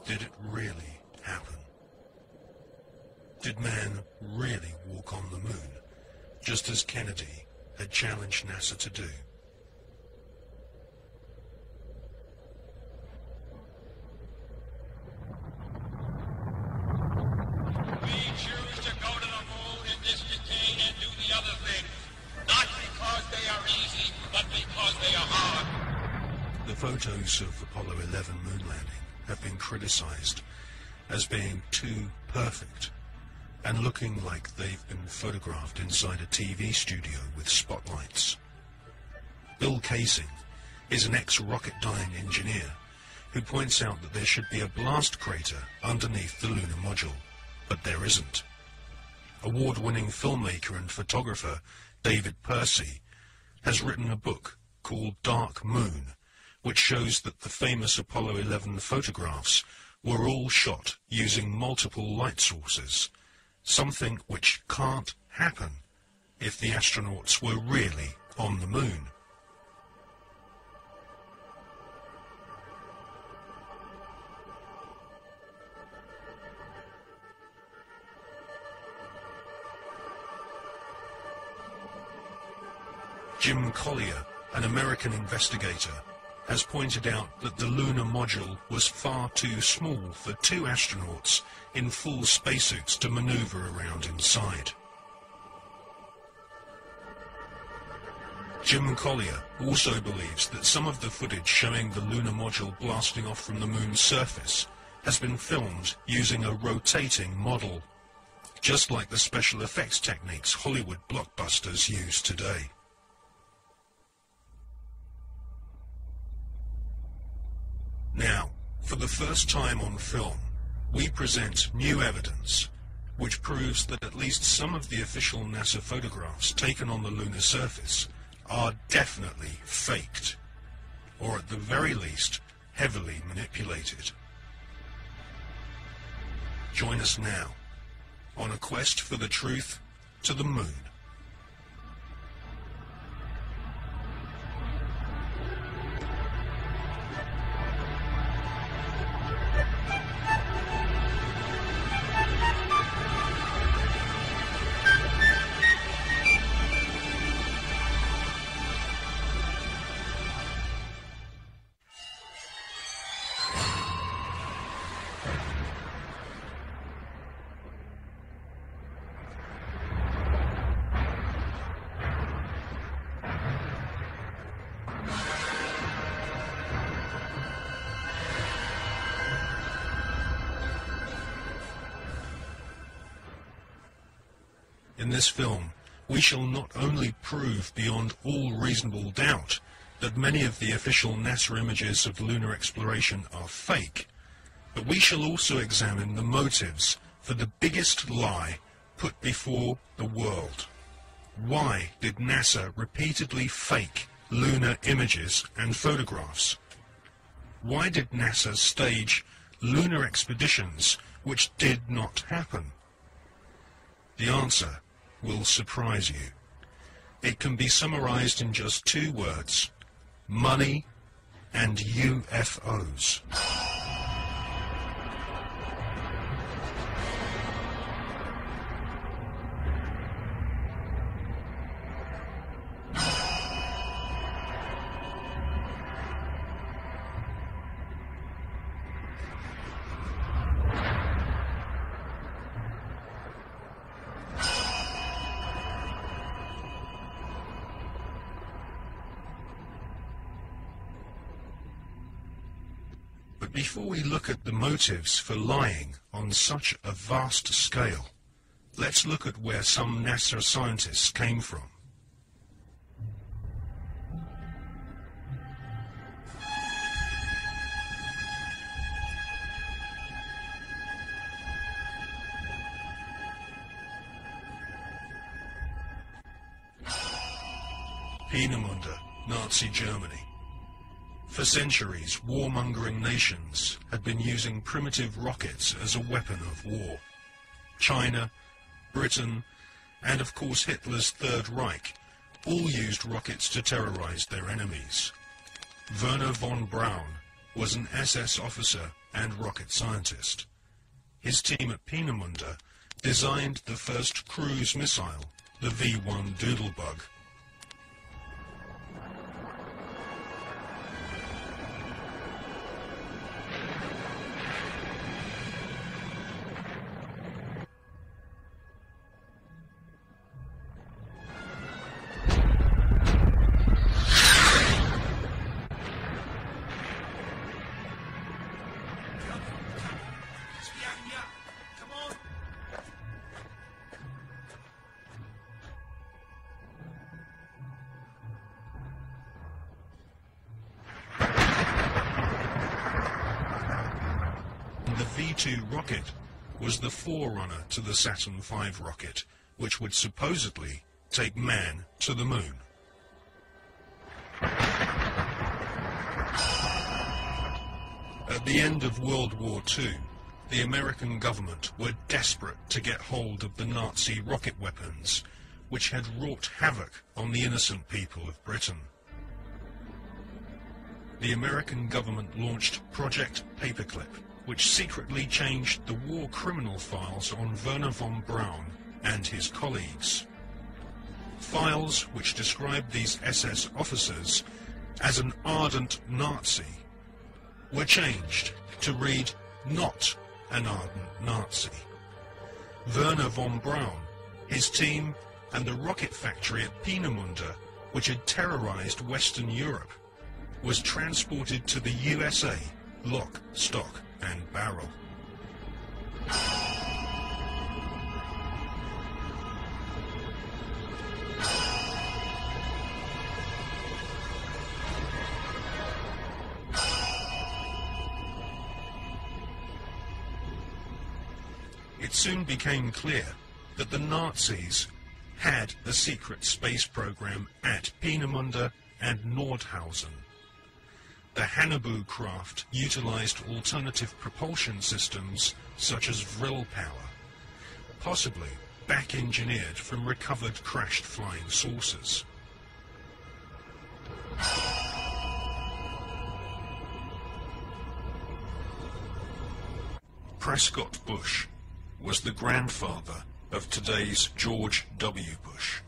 Did it really happen? Did man really walk on the moon, just as Kennedy had challenged NASA to do? We choose to go to the moon in this decade and do the other things, not because they are easy, but because they are hard. The photos of Apollo 11 moon landing have been criticized as being too perfect and looking like they've been photographed inside a TV studio with spotlights. Bill Casing is an ex-Rocketdyne engineer who points out that there should be a blast crater underneath the lunar module, but there isn't. Award-winning filmmaker and photographer David Percy has written a book called Dark Moon, which shows that the famous Apollo 11 photographs were all shot using multiple light sources, something which can't happen if the astronauts were really on the moon. Jim Collier, an American investigator, has pointed out that the lunar module was far too small for two astronauts in full spacesuits to maneuver around inside. Jim Collier also believes that some of the footage showing the lunar module blasting off from the moon's surface has been filmed using a rotating model, just like the special effects techniques Hollywood blockbusters use today. Now, for the first time on film, we present new evidence which proves that at least some of the official NASA photographs taken on the lunar surface are definitely faked, or at the very least, heavily manipulated. Join us now on a quest for the truth to the moon. In this film, we shall not only prove beyond all reasonable doubt that many of the official NASA images of lunar exploration are fake, but we shall also examine the motives for the biggest lie put before the world. Why did NASA repeatedly fake lunar images and photographs? Why did NASA stage lunar expeditions which did not happen? The answer will surprise you. It can be summarized in just two words: money and UFOs. But before we look at the motives for lying on such a vast scale, let's look at where some NASA scientists came from. Peenemünde, Nazi Germany. For centuries, warmongering nations had been using primitive rockets as a weapon of war. China, Britain, and of course Hitler's Third Reich all used rockets to terrorize their enemies. Werner von Braun was an SS officer and rocket scientist. His team at Peenemünde designed the first cruise missile, the V-1 Doodlebug. The V-2 rocket was the forerunner to the Saturn V rocket, which would supposedly take man to the moon. At the end of World War II, the American government were desperate to get hold of the Nazi rocket weapons, which had wrought havoc on the innocent people of Britain. The American government launched Project Paperclip, which secretly changed the war criminal files on Werner von Braun and his colleagues. Files which described these SS officers as an ardent Nazi were changed to read "not an ardent Nazi." Werner von Braun, his team, and the rocket factory at Peenemünde, which had terrorized Western Europe, was transported to the USA, lock, stock, and barrel. It soon became clear that the Nazis had a secret space program at Peenemünde and Nordhausen. The Hannibal craft utilized alternative propulsion systems such as Vril power, possibly back-engineered from recovered crashed flying saucers. Prescott Bush was the grandfather of today's George W. Bush.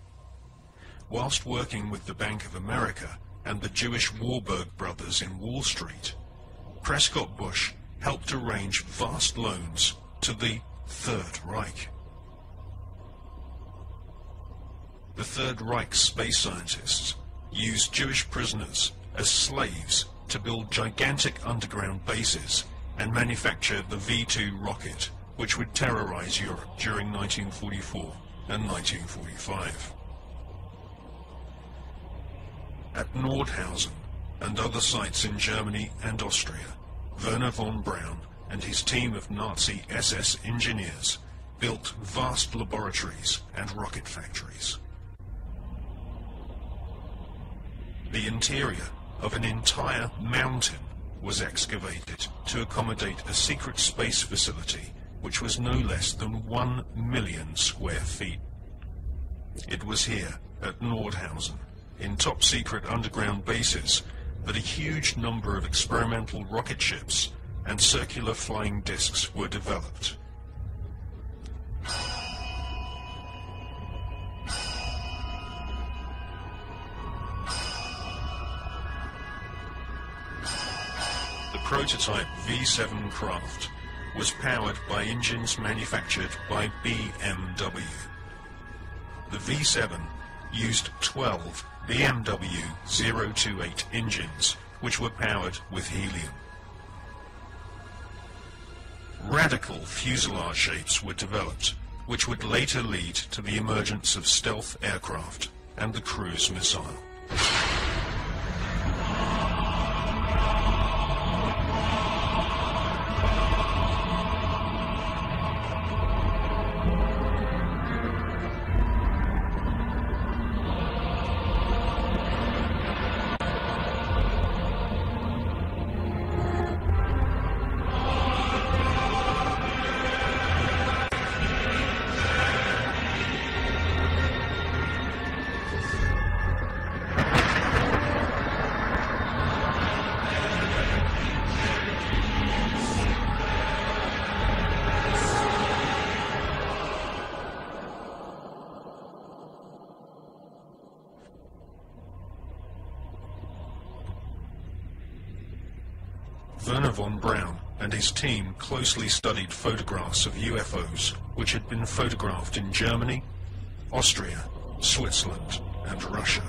Whilst working with the Bank of America and the Jewish Warburg brothers in Wall Street, Prescott Bush helped arrange vast loans to the Third Reich. The Third Reich space scientists used Jewish prisoners as slaves to build gigantic underground bases and manufacture the V-2 rocket, which would terrorize Europe during 1944 and 1945. At Nordhausen and other sites in Germany and Austria, Werner von Braun and his team of Nazi SS engineers built vast laboratories and rocket factories. The interior of an entire mountain was excavated to accommodate a secret space facility which was no less than 1 million square feet. It was here, at Nordhausen, in top-secret underground bases, that a huge number of experimental rocket ships and circular flying discs were developed. The prototype V-7 craft was powered by engines manufactured by BMW. The V-7 used 12 BMW 028 engines, which were powered with helium. Radical fuselage shapes were developed, which would later lead to the emergence of stealth aircraft and the cruise missile. Brown and his team closely studied photographs of UFOs which had been photographed in Germany, Austria, Switzerland, and Russia.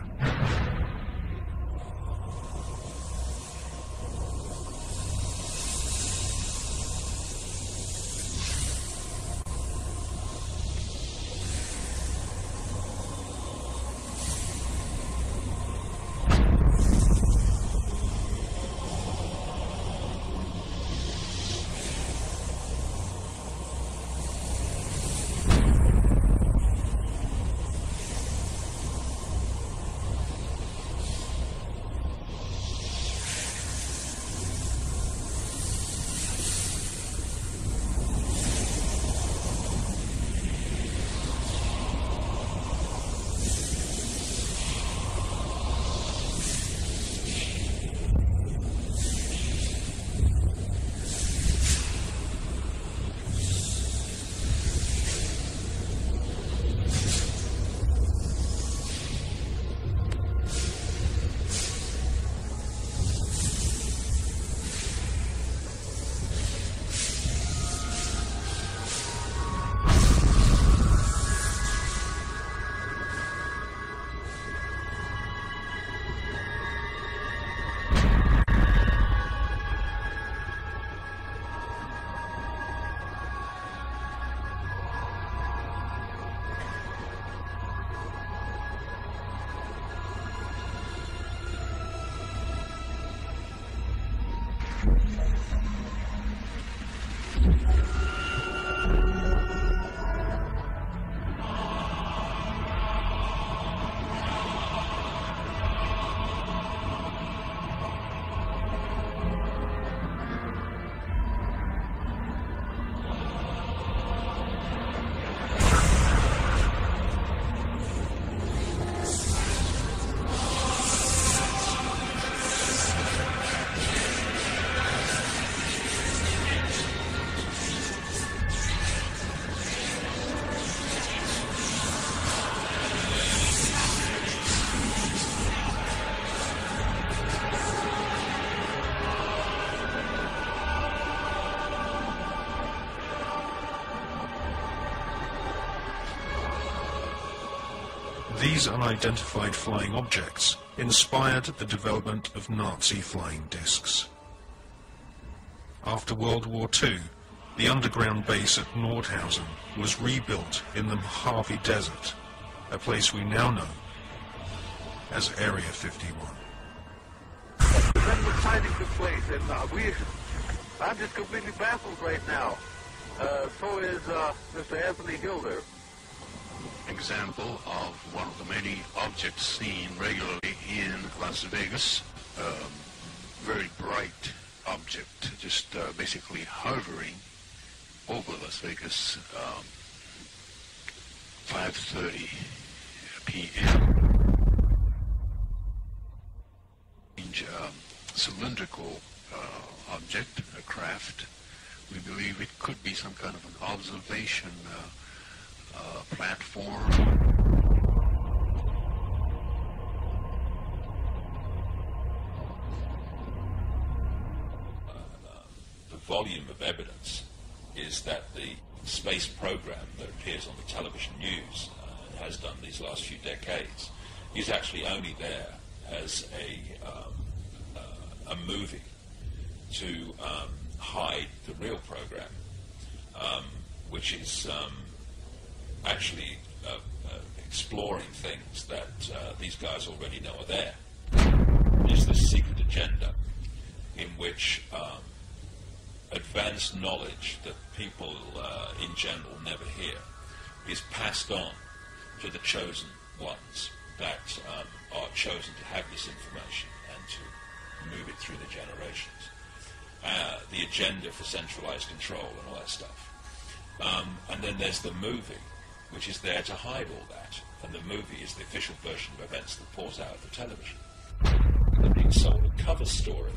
These unidentified flying objects inspired the development of Nazi flying discs. After World War II, the underground base at Nordhausen was rebuilt in the Mojave Desert, a place we now know as Area 51. Then the sighting took place, and I'm just completely baffled right now. So is Mr. Anthony Hilder. Example of one of the many objects seen regularly in Las Vegas. Very bright object, just basically hovering over Las Vegas. 5:30 p.m. Cylindrical object, a craft. We believe it could be some kind of an observation platform. The volume of evidence is that the space program that appears on the television news and has done these last few decades is actually only there as a movie to hide the real program, which is actually exploring things that these guys already know are there. Is this secret agenda in which advanced knowledge that people in general never hear is passed on to the chosen ones that are chosen to have this information and to move it through the generations. The agenda for centralized control and all that stuff. And then there's the movie, which is there to hide all that. And the movie is the official version of events that pours out of the television. They're being sold a cover story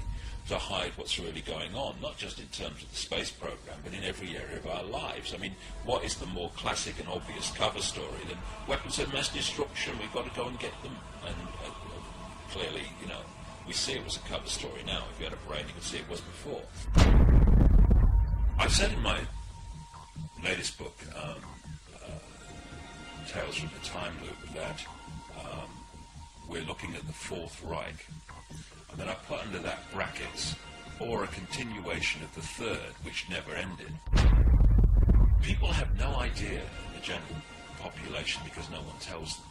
to hide what's really going on, not just in terms of the space program, but in every area of our lives. I mean, what is the more classic and obvious cover story than weapons of mass destruction, we've got to go and get them? And clearly, you know, We see it was a cover story now. If you had a brain, you could see it was before. I've said in my latest book, Tales from the Time Loop, that we're looking at the Fourth Reich. And then I put under that brackets, or a continuation of the Third, which never ended. People have no idea in the general population, because no one tells them,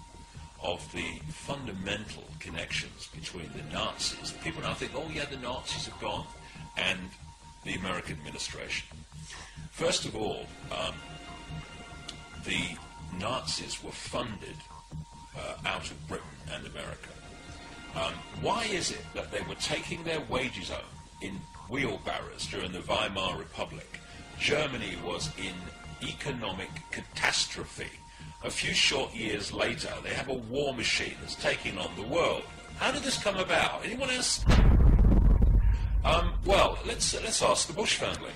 of the fundamental connections between the Nazis. People now think, oh yeah, the Nazis have gone, and the American administration. First of all, the Nazis were funded out of Britain and America. Why is it that they were taking their wages home in wheelbarrows during the Weimar Republic? Germany was in economic catastrophe. A few short years later, they have a war machine that's taking on the world. How did this come about? Anyone else? Well, let's ask the Bush family.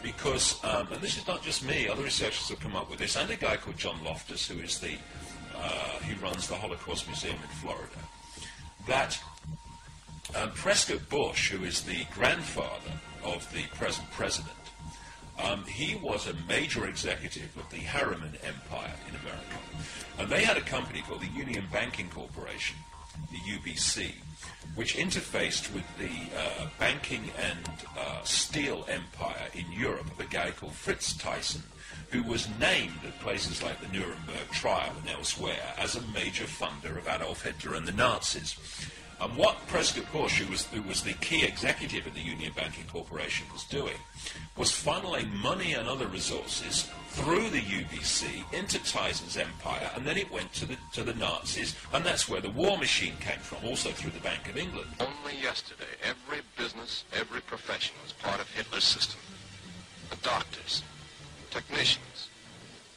Because, and this is not just me, other researchers have come up with this, and a guy called John Loftus, who is he runs the Holocaust Museum in Florida, that Prescott Bush, who is the grandfather of the present president, he was a major executive of the Harriman Empire in America. And they had a company called the Union Banking Corporation, the UBC, which interfaced with the banking and steel empire in Europe of a guy called Fritz Thyssen, who was named at places like the Nuremberg trial and elsewhere as a major funder of Adolf Hitler and the Nazis. And what Prescott Bush, who was the key executive of the Union Banking Corporation, was doing was funneling money and other resources through the UBC into Thyssen's empire, and then it went to the Nazis, and that's where the war machine came from, also through the Bank of England. Only yesterday, every business, every profession was part of Hitler's system. The doctors, technicians,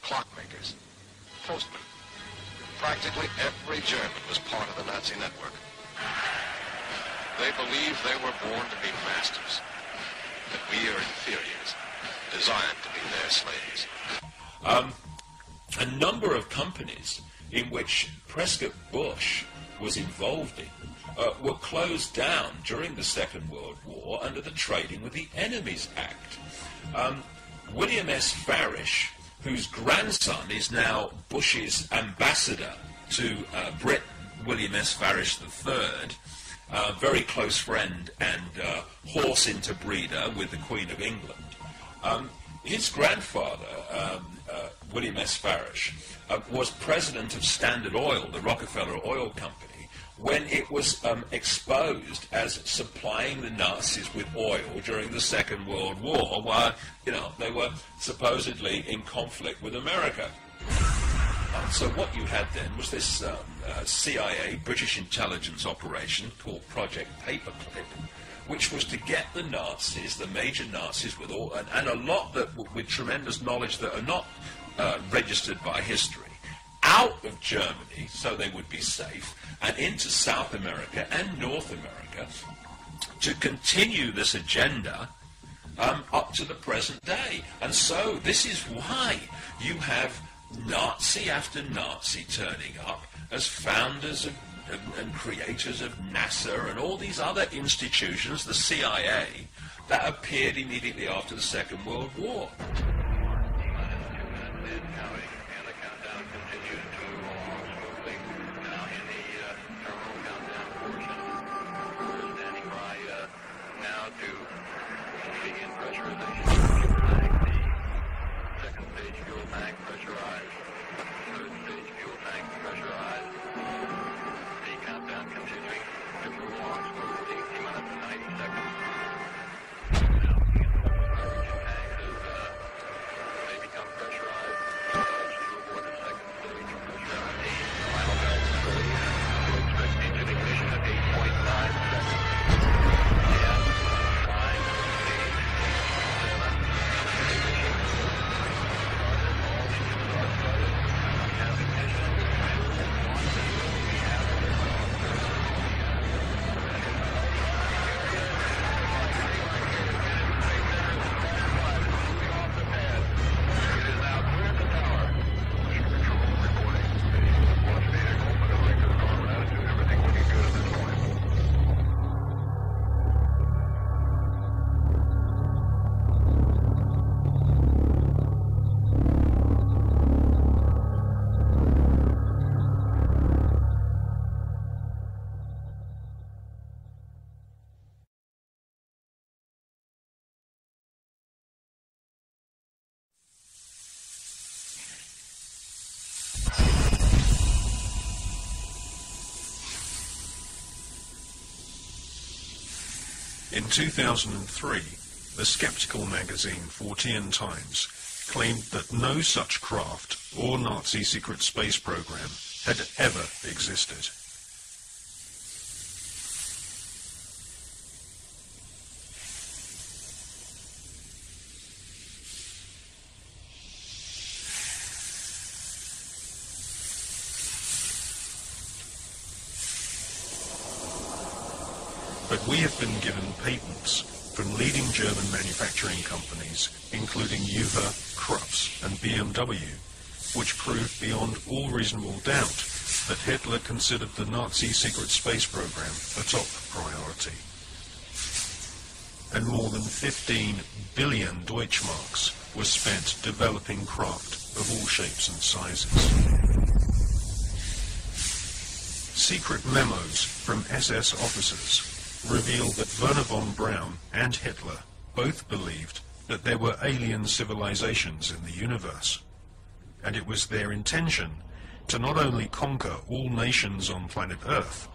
clockmakers, postmen. Practically every German was part of the Nazi network. They believed they were born to be masters, that we are inferiors, designed to be their slaves. A number of companies in which Prescott Bush was involved in were closed down during the Second World War under the Trading with the Enemies Act. William S. Farish, whose grandson is now Bush's ambassador to Britain, William S. Farish III, very close friend and horse interbreeder with the Queen of England. His grandfather, William S. Farish, was president of Standard Oil, the Rockefeller Oil Company, when it was exposed as supplying the Nazis with oil during the Second World War, while they were supposedly in conflict with America. So what you had then was this CIA, British intelligence operation called Project Paperclip, which was to get the Nazis, the major Nazis, with all and a lot that with tremendous knowledge that are not registered by history, out of Germany so they would be safe, and into South America and North America to continue this agenda up to the present day. And so this is why you have Nazi after Nazi turning up as founders and creators of NASA and all these other institutions, the CIA, that appeared immediately after the Second World War. In 2003, the skeptical magazine 14 Times claimed that no such craft or Nazi secret space program had ever existed. But we have been given patents from leading German manufacturing companies, including Uwe, Krups and BMW, which proved beyond all reasonable doubt that Hitler considered the Nazi secret space program a top priority. And more than 15 billion Deutschmarks was spent developing craft of all shapes and sizes. Secret memos from SS officers revealed that Werner von Braun and Hitler both believed that there were alien civilizations in the universe, and it was their intention to not only conquer all nations on planet Earth,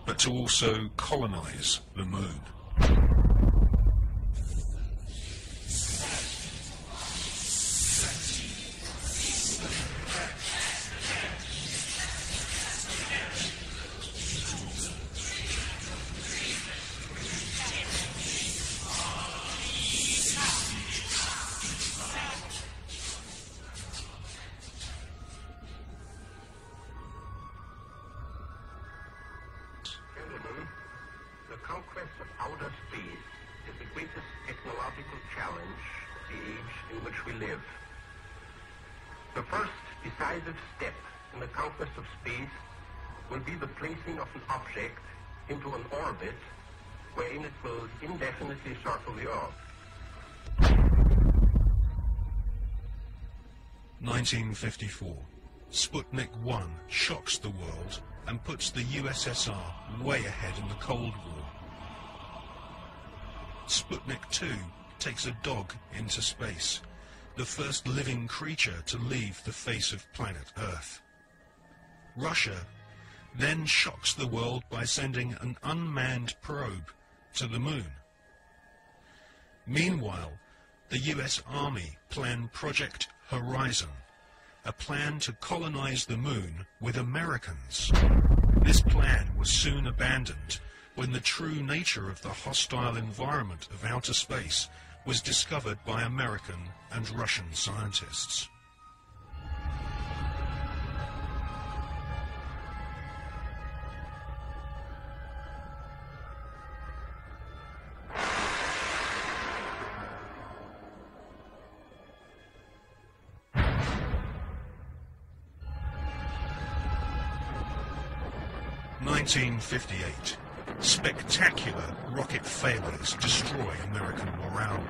but to also colonize the moon. The conquest of outer space is the greatest technological challenge of the age in which we live. The first decisive step in the conquest of space will be the placing of an object into an orbit wherein it will indefinitely circle the Earth. 1954. Sputnik 1 shocks the world and puts the USSR way ahead in the Cold War. Sputnik 2 takes a dog into space, the first living creature to leave the face of planet Earth. Russia then shocks the world by sending an unmanned probe to the moon. Meanwhile, the US Army planned Project Horizon, a plan to colonize the moon with Americans. This plan was soon abandoned when the true nature of the hostile environment of outer space was discovered by American and Russian scientists. In 1958, spectacular rocket failures destroy American morale.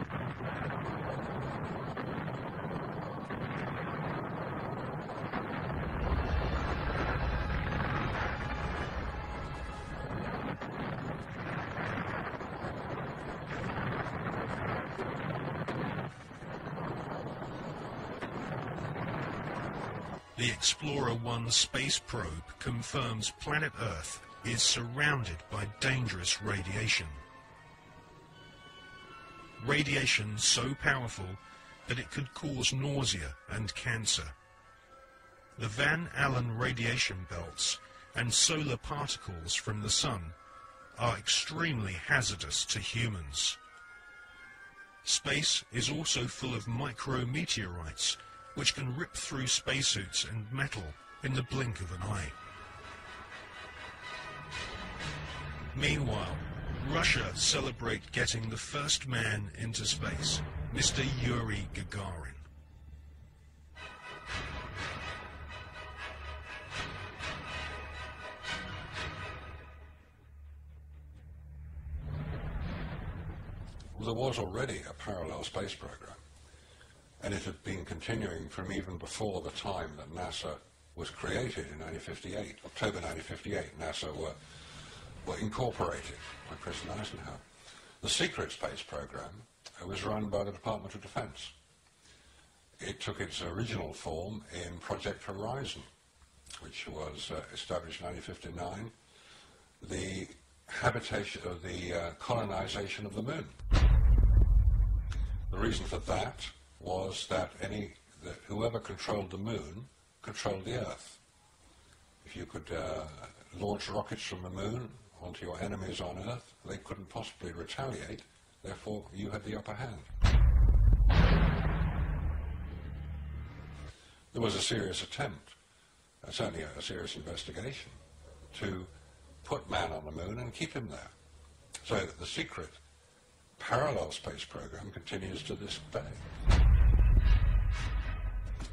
The Explorer 1 space probe confirms planet Earth is surrounded by dangerous radiation. Radiation so powerful that it could cause nausea and cancer. The Van Allen radiation belts and solar particles from the sun are extremely hazardous to humans. Space is also full of micrometeorites which can rip through spacesuits and metal in the blink of an eye. Meanwhile, Russia celebrate getting the first man into space, Mr. Yuri Gagarin. There was already a parallel space program, and it had been continuing from even before the time that NASA was created in 1958. October 1958, NASA were incorporated by President Eisenhower. The secret space program was run by the Department of Defense. It took its original form in Project Horizon, which was established in 1959. The habitation of the colonization of the moon. The reason for that was that whoever controlled the moon controlled the Earth. If you could launch rockets from the moon onto your enemies on Earth, they couldn't possibly retaliate, therefore you had the upper hand. There was a serious attempt, certainly a serious investigation, to put man on the moon and keep him there. So the secret parallel space program continues to this day.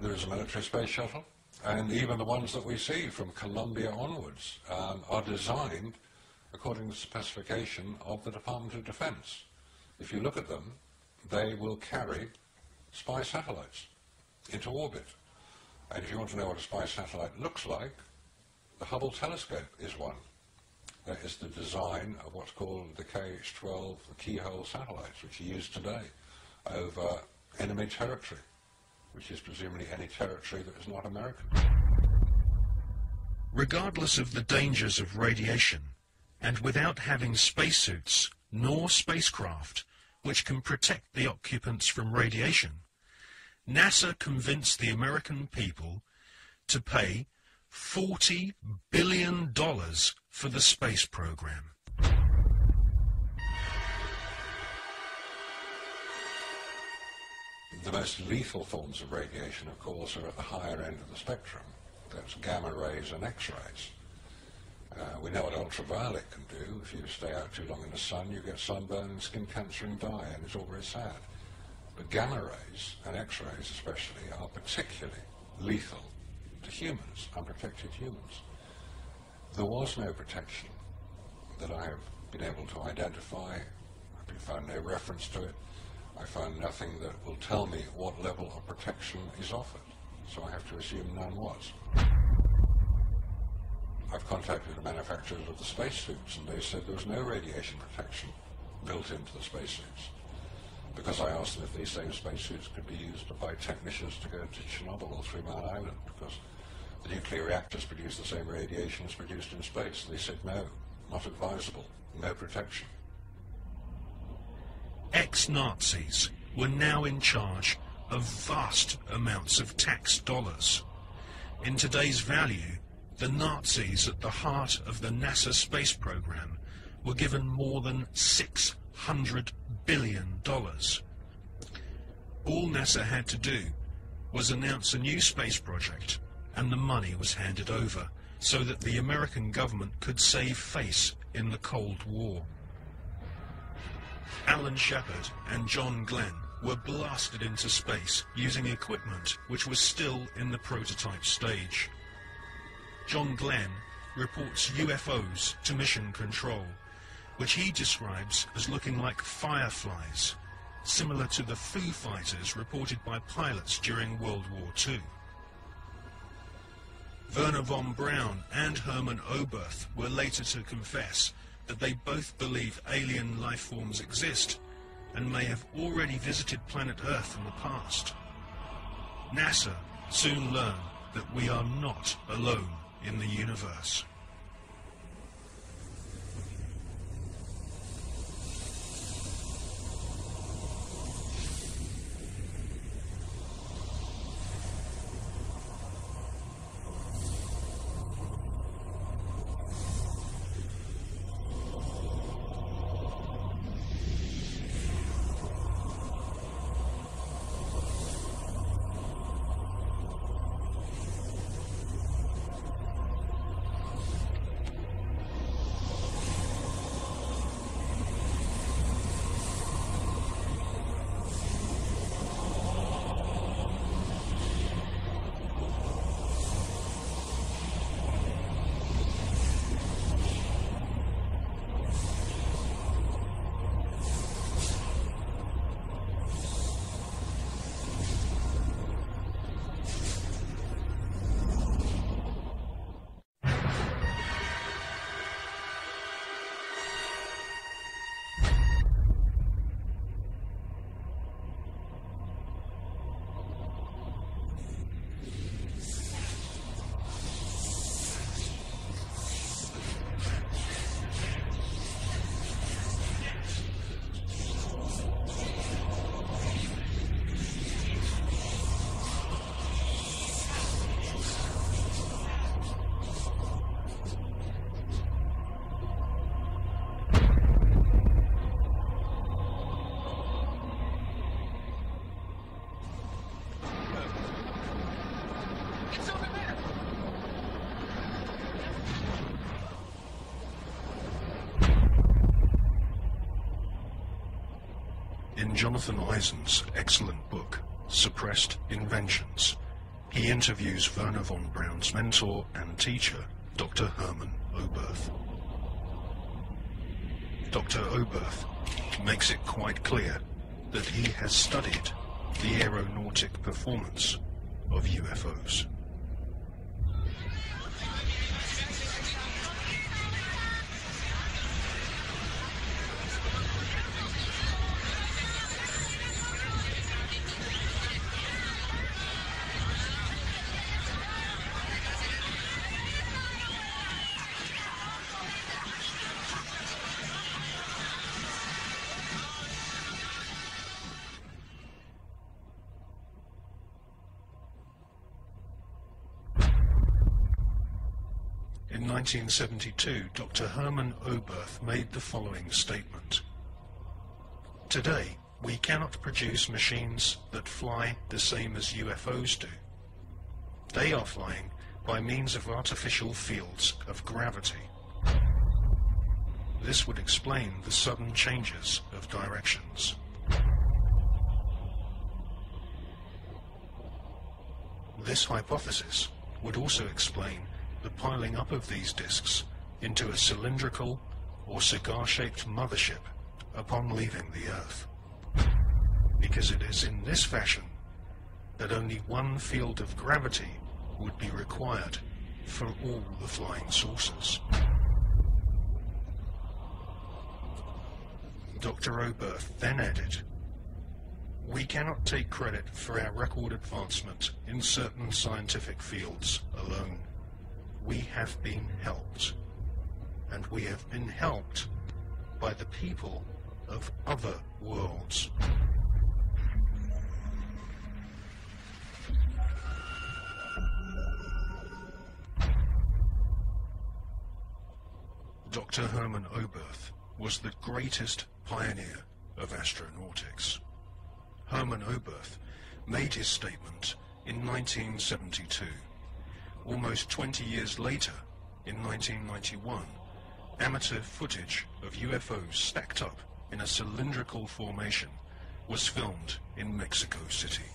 There is a military space shuttle, and even the ones that we see from Columbia onwards are designed according to the specification of the Department of Defense. If you look at them, they will carry spy satellites into orbit. And if you want to know what a spy satellite looks like, the Hubble telescope is one. That is the design of what's called the KH-12 keyhole satellites, which are used today over enemy territory, which is presumably any territory that is not American. Regardless of the dangers of radiation, and without having spacesuits nor spacecraft which can protect the occupants from radiation, NASA convinced the American people to pay $40 billion for the space program. The most lethal forms of radiation, of course, are at the higher end of the spectrum. That's gamma rays and X-rays. We know what ultraviolet can do. If you stay out too long in the sun, you get sunburn and skin cancer and die, and it's all very sad. But gamma rays, and X-rays especially, are particularly lethal to humans, unprotected humans. There was no protection that I have been able to identify. I've found no reference to it. I found nothing that will tell me what level of protection is offered, so I have to assume none was. I've contacted the manufacturers of the spacesuits, and they said there was no radiation protection built into the spacesuits. Because I asked them if these same spacesuits could be used by technicians to go to Chernobyl or 3 Mile Island, because the nuclear reactors produce the same radiation as produced in space. They said no, not advisable, no protection. Ex-Nazis were now in charge of vast amounts of tax dollars. In today's value, the Nazis at the heart of the NASA space program were given more than $600 billion. All NASA had to do was announce a new space project, and the money was handed over so that the American government could save face in the Cold War. Alan Shepard and John Glenn were blasted into space using equipment which was still in the prototype stage. John Glenn reports UFOs to Mission Control, which he describes as looking like fireflies, similar to the Foo Fighters reported by pilots during World War II. Werner von Braun and Hermann Oberth were later to confess that they both believe alien life forms exist and may have already visited planet Earth in the past. NASA soon learned that we are not alone in the universe. in Jonathan Eisen's excellent book, Suppressed Inventions, he interviews Werner von Braun's mentor and teacher, Dr. Hermann Oberth. Dr. Oberth makes it quite clear that he has studied the aeronautic performance of UFOs. In 1972, Dr. Hermann Oberth made the following statement. Today, we cannot produce machines that fly the same as UFOs do. They are flying by means of artificial fields of gravity. This would explain the sudden changes of directions. This hypothesis would also explain the piling up of these disks into a cylindrical or cigar-shaped mothership upon leaving the Earth. Because it is in this fashion that only one field of gravity would be required for all the flying saucers. Dr. Oberth then added, "We cannot take credit for our record advancement in certain scientific fields alone. We have been helped, and we have been helped by the people of other worlds." Dr. Hermann Oberth was the greatest pioneer of astronautics. Hermann Oberth made his statement in 1972. Almost 20 years later, in 1991, amateur footage of UFOs stacked up in a cylindrical formation was filmed in Mexico City.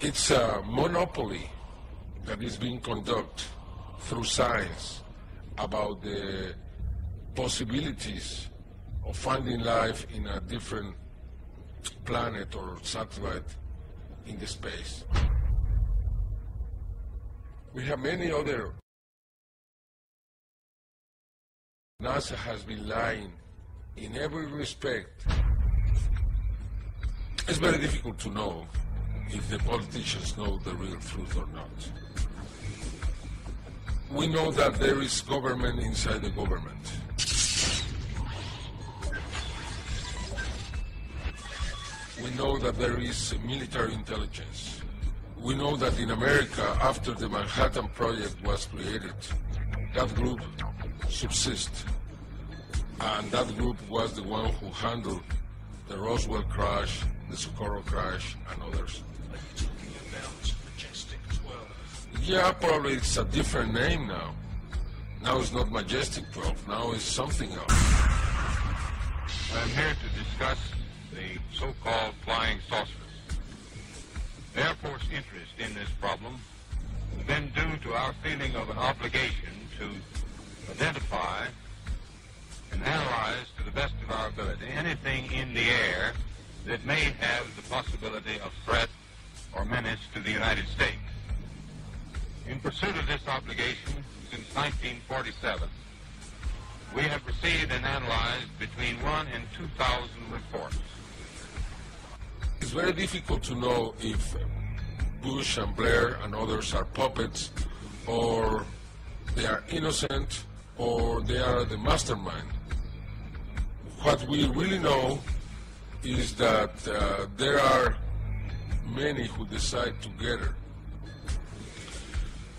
It's a monopoly that is being conducted through science about the possibilities of finding life in a different planet or satellite in the space. We have many other. NASA has been lying in every respect. It's very difficult to know if the politicians know the real truth or not. We know that there is government inside the government. We know that there is military intelligence. We know that in America, after the Manhattan Project was created, that group subsists. And that group was the one who handled the Roswell crash, the Socorro crash, and others. Yeah, probably it's a different name now. Now it's not Majestic 12, now it's something else. I'm here to discuss the so-called flying saucers. Air Force interest in this problem has been due to our feeling of an obligation to identify and analyze to the best of our ability anything in the air that may have the possibility of threat or menace to the United States. In pursuit of this obligation, since 1947, we have received and analyzed between 1,000 and 2,000 reports. It's very difficult to know if Bush and Blair and others are puppets, or they are innocent, or they are the mastermind. What we really know is that there are many who decide together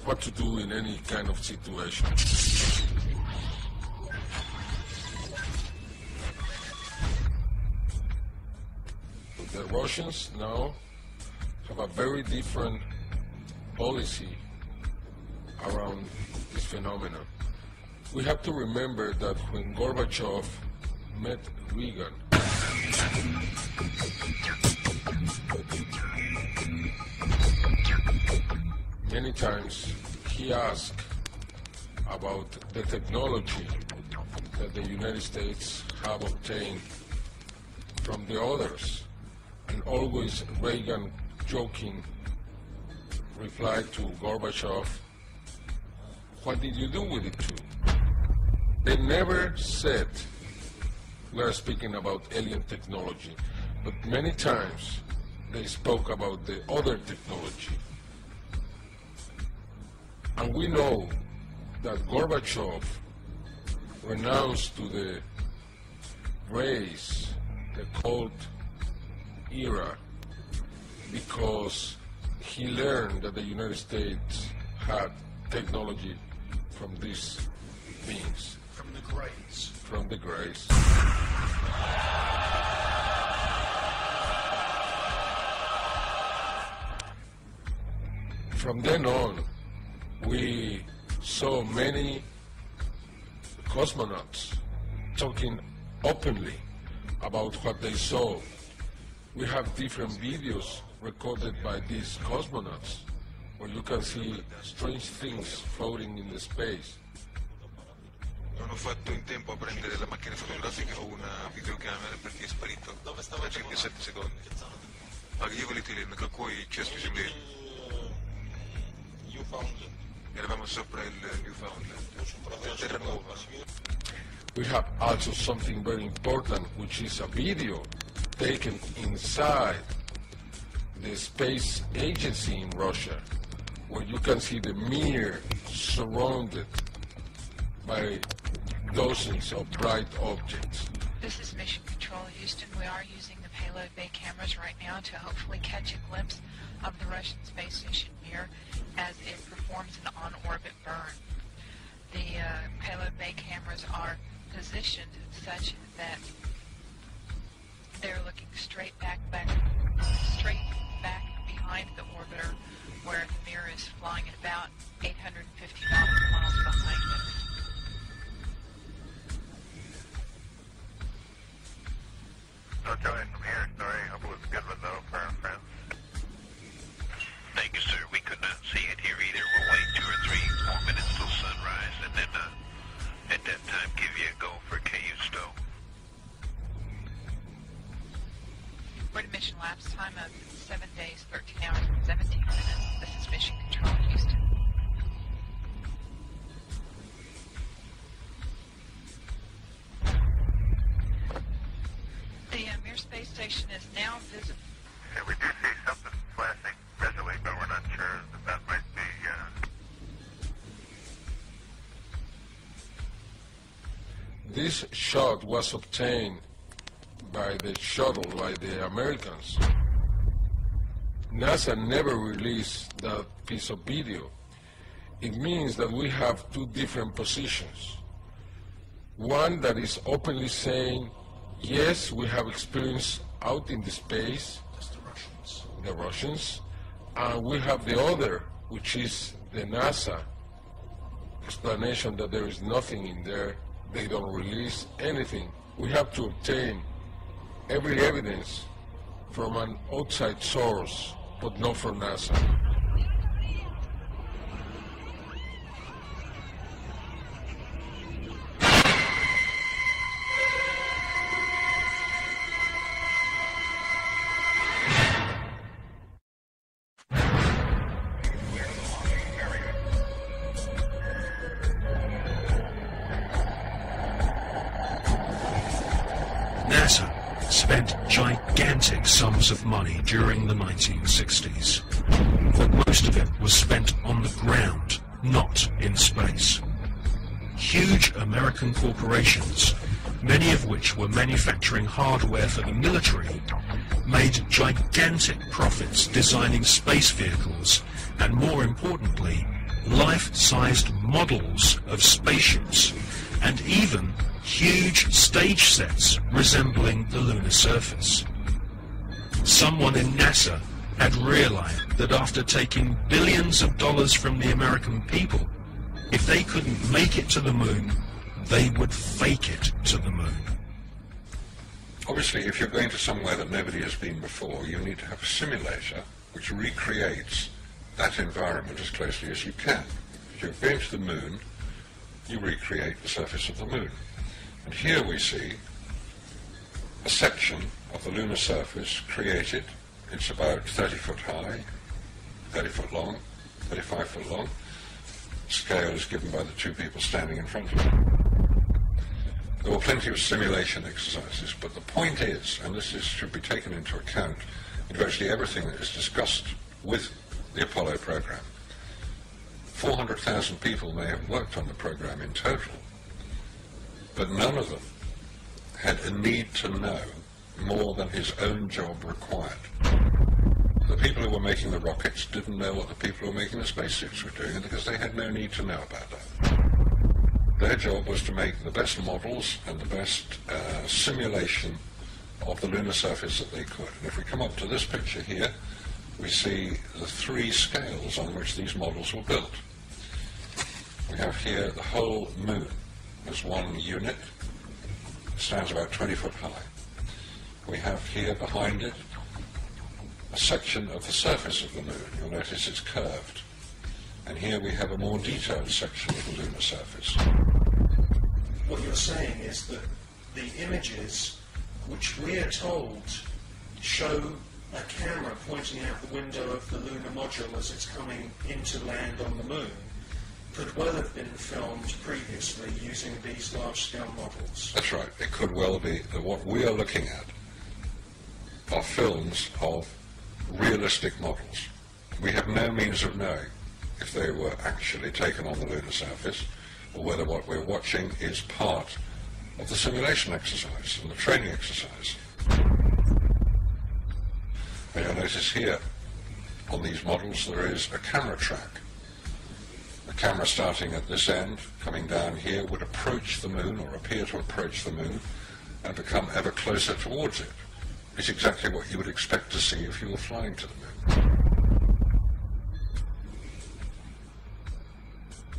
what to do in any kind of situation. the Russians now have a very different policy around this phenomenon. We have to remember that when Gorbachev met Reagan, many times he asked about the technology that the United States have obtained from the others, and always Reagan, joking, replied to Gorbachev, "What did you do with it too?" They never said we are speaking about alien technology, but many times they spoke about the other technology. And we know that Gorbachev renounced to the race, the Cold era, because he learned that the United States had technology from these beings. From the Greys. From the Greys. From then on, we saw many cosmonauts talking openly about what they saw. We have different videos recorded by these cosmonauts where you can see strange things floating in the space. Non ho fatto in tempo a prendere la macchina fotografica o una videocamera perché è sparito da circa 7 secondi. А где вы летели? На какой части Земли? Eravamo sopra il Newfoundland, terra nuova. We have also something very important, which is a video taken inside the space agency in Russia, where you can see the Mir surrounded by dozens of bright objects. This is Mission Control Houston. We are using the payload bay cameras right now to hopefully catch a glimpse of the Russian space station Mir as it performs an on-orbit burn. The payload bay cameras are positioned such that they're looking straight back behind the orbiter, where the Mir is flying at about 850 miles behind it. No Johnny from here. Sorry, hope it was a good one though for our friends. Thank you, sir. We could not see it here either. We'll wait 2 or 3 more minutes till sunrise, and then at that time give you a go for Cayusto. Reported mission lapse time of 7 days, 13 hours, and 17 minutes. This is Mission Control Houston. The Mir space station is now visible. Yeah, we do see something flashing visually, but we're not sure that that might be. This shot was obtained by the shuttle, by the Americans. NASA never released that piece of video. It means that we have 2 different positions. One that is openly saying, yes, we have experience out in the space, the Russians, and we have the other, which is the NASA explanation that there is nothing in there, they don't release anything. We have to obtain every evidence from an outside source, but not from NASA. NASA spent gigantic sums of money during the 1960s, but most of it was spent on the ground, not in space. Huge American corporations, many of which were manufacturing hardware for the military, made gigantic profits designing space vehicles and, more importantly, life-sized models of spaceships, and even huge stage sets resembling the lunar surface. someone in NASA had realized that after taking billions of dollars from the American people, if they couldn't make it to the moon, they would fake it to the moon. Obviously, if you're going to somewhere that nobody has been before, you need to have a simulator which recreates that environment as closely as you can. If you're going to the moon, you recreate the surface of the moon. And here we see a section of the lunar surface created. It's about 30 foot high, 30 foot long, 35 foot long. Scale is given by the two people standing in front of it. There were plenty of simulation exercises, but the point is, and should be taken into account in virtually everything that is discussed with the Apollo program, 400,000 people may have worked on the program in total, but none of them had a need to know more than his own job required. The people who were making the rockets didn't know what the people who were making the spacesuits were doing because they had no need to know about that. Their job was to make the best models and the best simulation of the lunar surface that they could. And if we come up to this picture here, we see the three scales on which these models were built. We have here the whole moon as one unit. It stands about 20 foot high. We have here behind it a section of the surface of the moon. You'll notice it's curved. And here we have a more detailed section of the lunar surface. What you're saying is that the images which we are told show a camera pointing out the window of the lunar module as it's coming into land on the moon could well have been filmed previously using these large-scale models. That's right. It could well be that what we are looking at are films of realistic models. We have no means of knowing if they were actually taken on the lunar surface or whether what we're watching is part of the simulation exercise and the training exercise. And you'll notice here on these models there is a camera track. The camera starting at this end, coming down here, would approach the moon or appear to approach the moon and become ever closer towards it. It's exactly what you would expect to see if you were flying to the moon.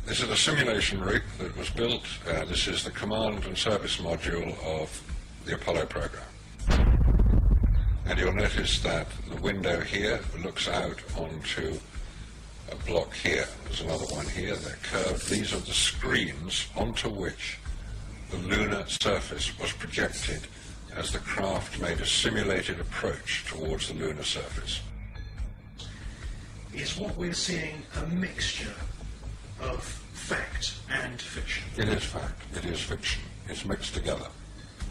This is a simulation rig that was built. This is the command and service module of the Apollo program. And you'll notice that the window here looks out onto a block here. There's another one here. They're curved. These are the screens onto which the lunar surface was projected as the craft made a simulated approach towards the lunar surface. Is what we're seeing a mixture of fact and fiction? It is fact. It is fiction. It's mixed together.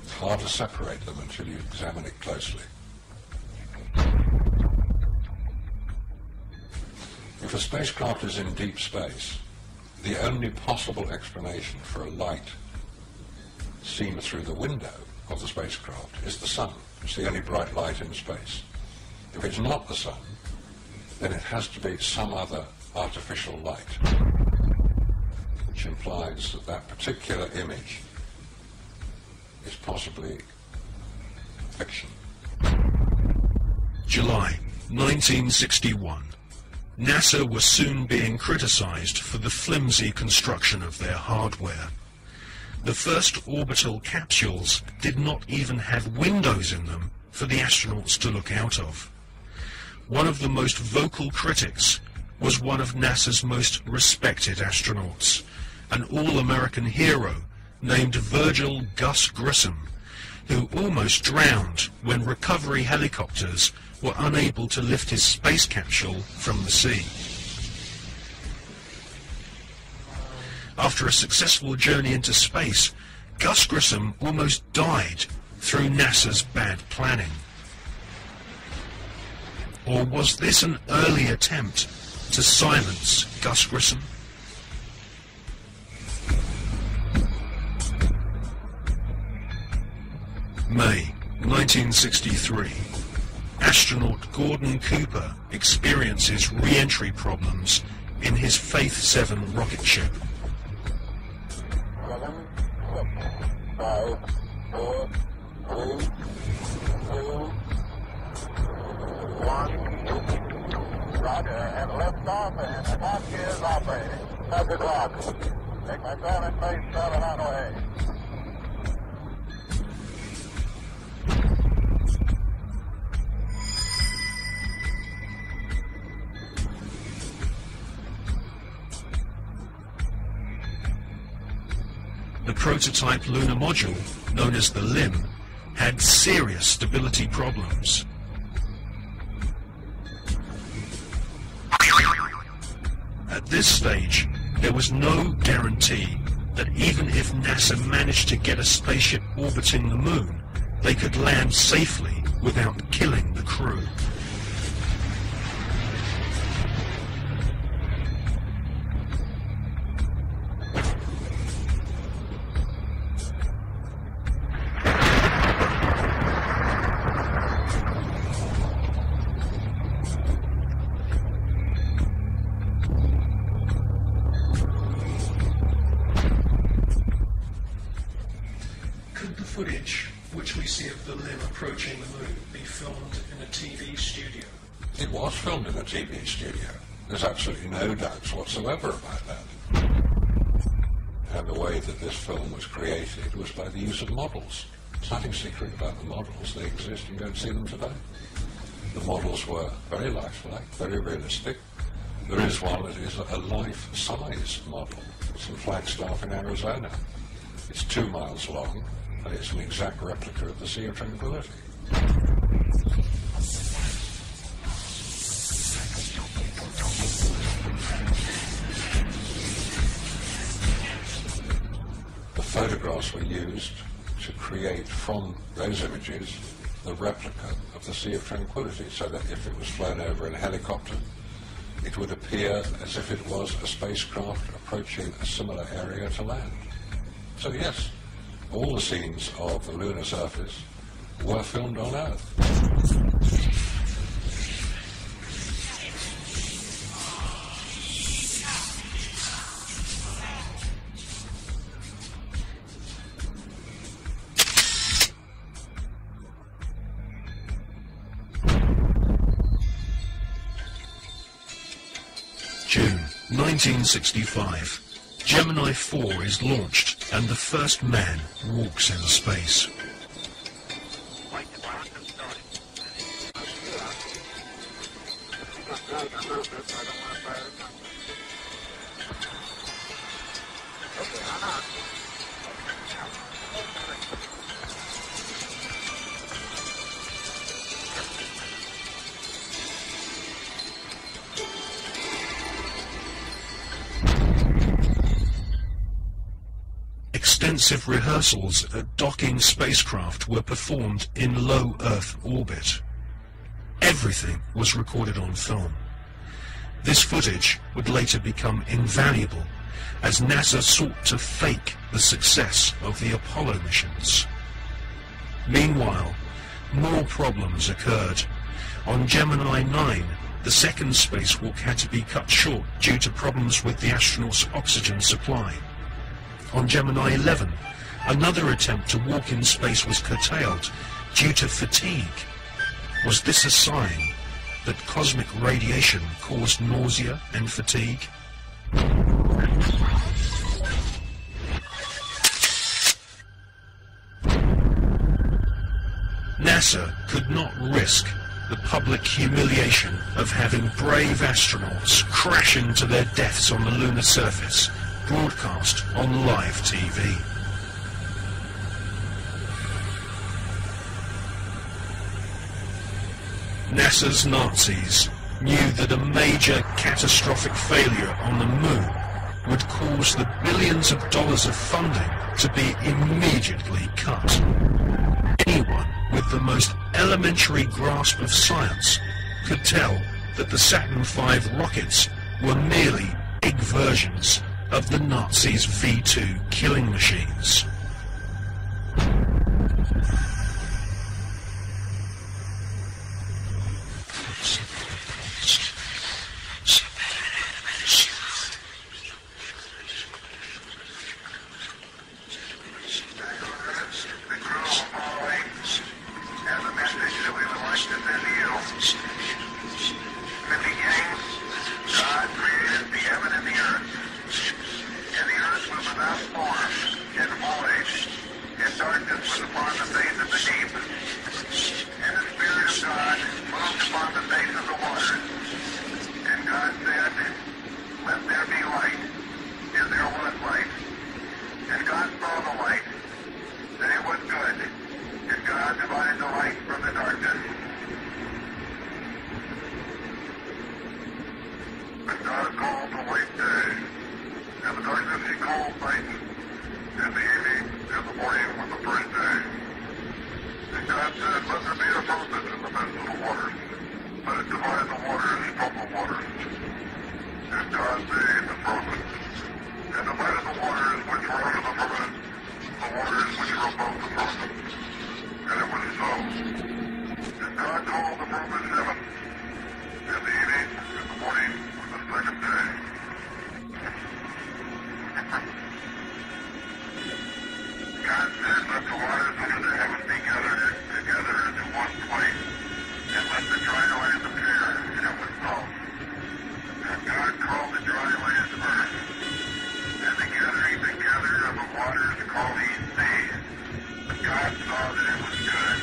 It's hard to separate them until you examine it closely. If a spacecraft is in deep space, the only possible explanation for a light seen through the window of the spacecraft is the sun. It's the only bright light in space. If it's not the sun, then it has to be some other artificial light, which implies that that particular image is possibly fiction. July 1961. NASA was soon being criticized for the flimsy construction of their hardware. The first orbital capsules did not even have windows in them for the astronauts to look out of. One of the most vocal critics was one of NASA's most respected astronauts, an all-American hero named Virgil Gus Grissom, who almost drowned when recovery helicopters were unable to lift his space capsule from the sea. After a successful journey into space, Gus Grissom almost died through NASA's bad planning. Or was this an early attempt to silence Gus Grissom? May 1963. Astronaut Gordon Cooper experiences re-entry problems in his Faith 7 rocket ship. 7, 6, 5, 4, 3, 2, 1. Roger, and liftoff, and the clock is operating. That's the clock. Take my time and base 7 on way. The prototype lunar module, known as the LIM, had serious stability problems. At this stage, there was no guarantee that even if NASA managed to get a spaceship orbiting the moon, they could land safely without killing the crew. Footage which we see of the LIM approaching the moon be filmed in a TV studio? It was filmed in a TV studio. There's absolutely no doubts whatsoever about that. And the way that this film was created was by the use of models. There's nothing secret about the models. They exist. You can go and see them today. The models were very lifelike, very realistic. There is one that is a life-size model. It's in Flagstaff in Arizona. It's 2 miles long. And it's an exact replica of the Sea of Tranquility. The photographs were used to create from those images the replica of the Sea of Tranquility, so that if it was flown over in a helicopter, it would appear as if it was a spacecraft approaching a similar area to land. So yes, all the scenes of the lunar surface were filmed on Earth. June 1965. Gemini 4 is launched and the first man walks in space. Extensive rehearsals at docking spacecraft were performed in low Earth orbit. Everything was recorded on film. This footage would later become invaluable as NASA sought to fake the success of the Apollo missions. Meanwhile, more problems occurred. On Gemini 9, the second spacewalk had to be cut short due to problems with the astronauts' oxygen supply. On Gemini 11, another attempt to walk in space was curtailed due to fatigue. Was this a sign that cosmic radiation caused nausea and fatigue? NASA could not risk the public humiliation of having brave astronauts crashing to their deaths on the lunar surface, broadcast on live TV. NASA's Nazis knew that a major catastrophic failure on the moon would cause the billions of dollars of funding to be immediately cut. Anyone with the most elementary grasp of science could tell that the Saturn V rockets were merely big versions of the Nazis' V-2 killing machines. Have a message that we would like to send to you. and caused the frozen. And divided the waters which were under the firmament, the waters which were above the frozen. And it was so. And God called the firmament heaven. And the evening and the morning was the second day. God said, let the waters under the heaven be gathered together into one place, and let the dry land appear, and it was so. And God called the dry land earth, and the gathering together of the waters called he sea. And God saw that it was good.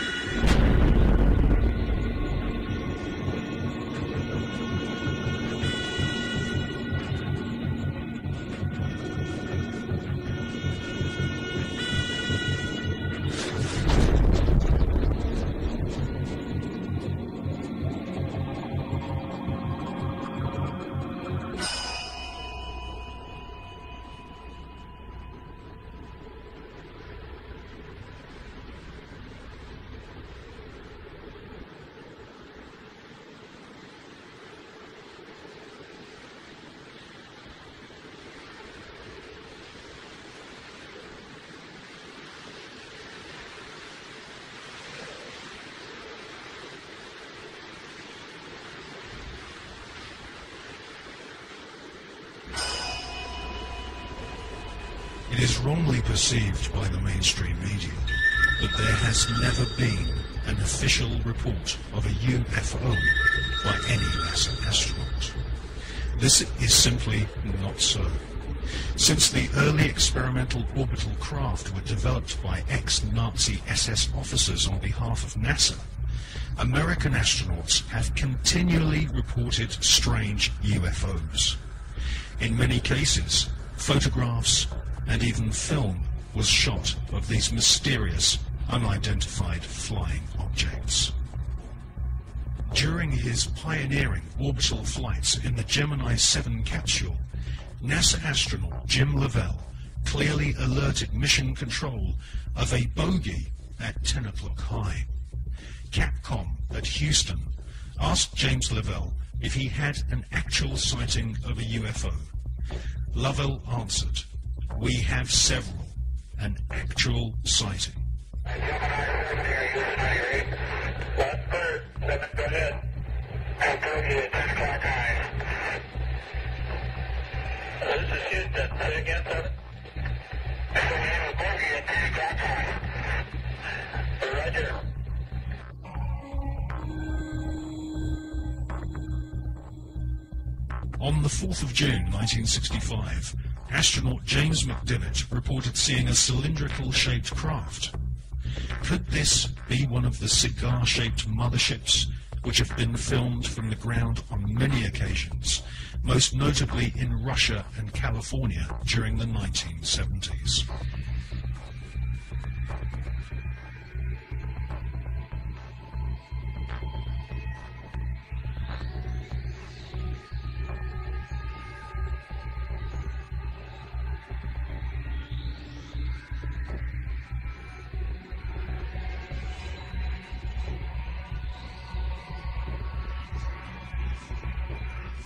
It is wrongly perceived by the mainstream media that there has never been an official report of a UFO by any NASA astronaut. This is simply not so. Since the early experimental orbital craft were developed by ex-Nazi SS officers on behalf of NASA, American astronauts have continually reported strange UFOs. In many cases, photographs and even film was shot of these mysterious, unidentified flying objects. During his pioneering orbital flights in the Gemini 7 capsule, NASA astronaut Jim Lovell clearly alerted mission control of a bogey at 10 o'clock high. Capcom at Houston asked James Lovell if he had an actual sighting of a UFO. Lovell answered, "We have several, an actual sighting." Last clear, 7, go ahead. And bogey at 10 o'clock high. This is Houston, say again, 7. And we have a bogey at 10 o'clock high. Roger. On the 4th of June 1965, astronaut James McDivitt reported seeing a cylindrical-shaped craft. Could this be one of the cigar-shaped motherships which have been filmed from the ground on many occasions, most notably in Russia and California during the 1970s?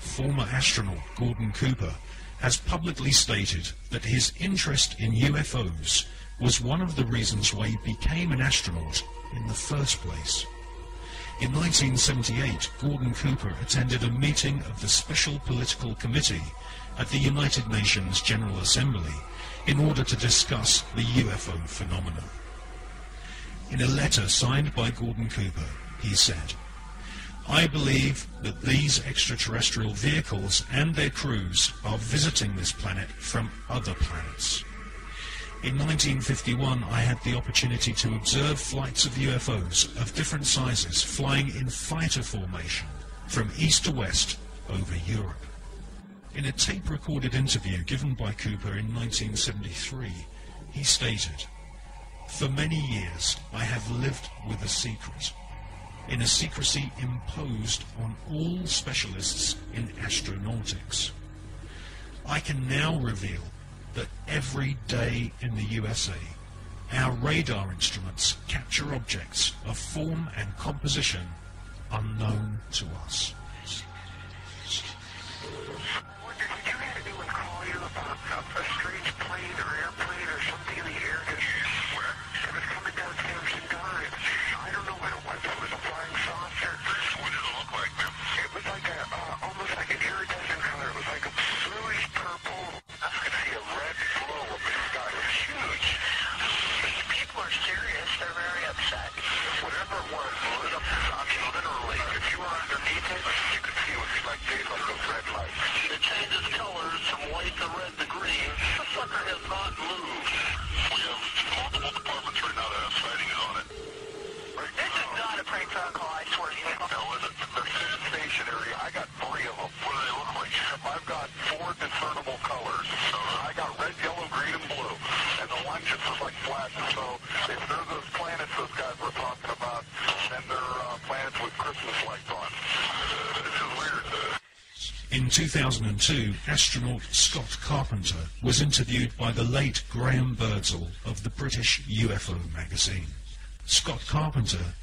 Former astronaut Gordon Cooper has publicly stated that his interest in UFOs was one of the reasons why he became an astronaut in the first place. In 1978, Gordon Cooper attended a meeting of the Special Political Committee at the United Nations General Assembly in order to discuss the UFO phenomenon. In a letter signed by Gordon Cooper, he said, "I believe that these extraterrestrial vehicles and their crews are visiting this planet from other planets. In 1951, I had the opportunity to observe flights of UFOs of different sizes flying in fighter formation from east to west over Europe." In a tape-recorded interview given by Cooper in 1973, he stated, "For many years, I have lived with a secret, in a secrecy imposed on all specialists in astronautics. I can now reveal that every day in the USA, our radar instruments capture objects of form and composition unknown to us." 4 discernible colors. I got red, yellow, green, and blue. And the one just is like flashes. So if they're those planets those guys were talking about, then they're planets with Christmas lights on. This is weird. In 2002, astronaut Scott Carpenter was interviewed by the late Graham Birdsall of the British UFO magazine. Scott Carpenter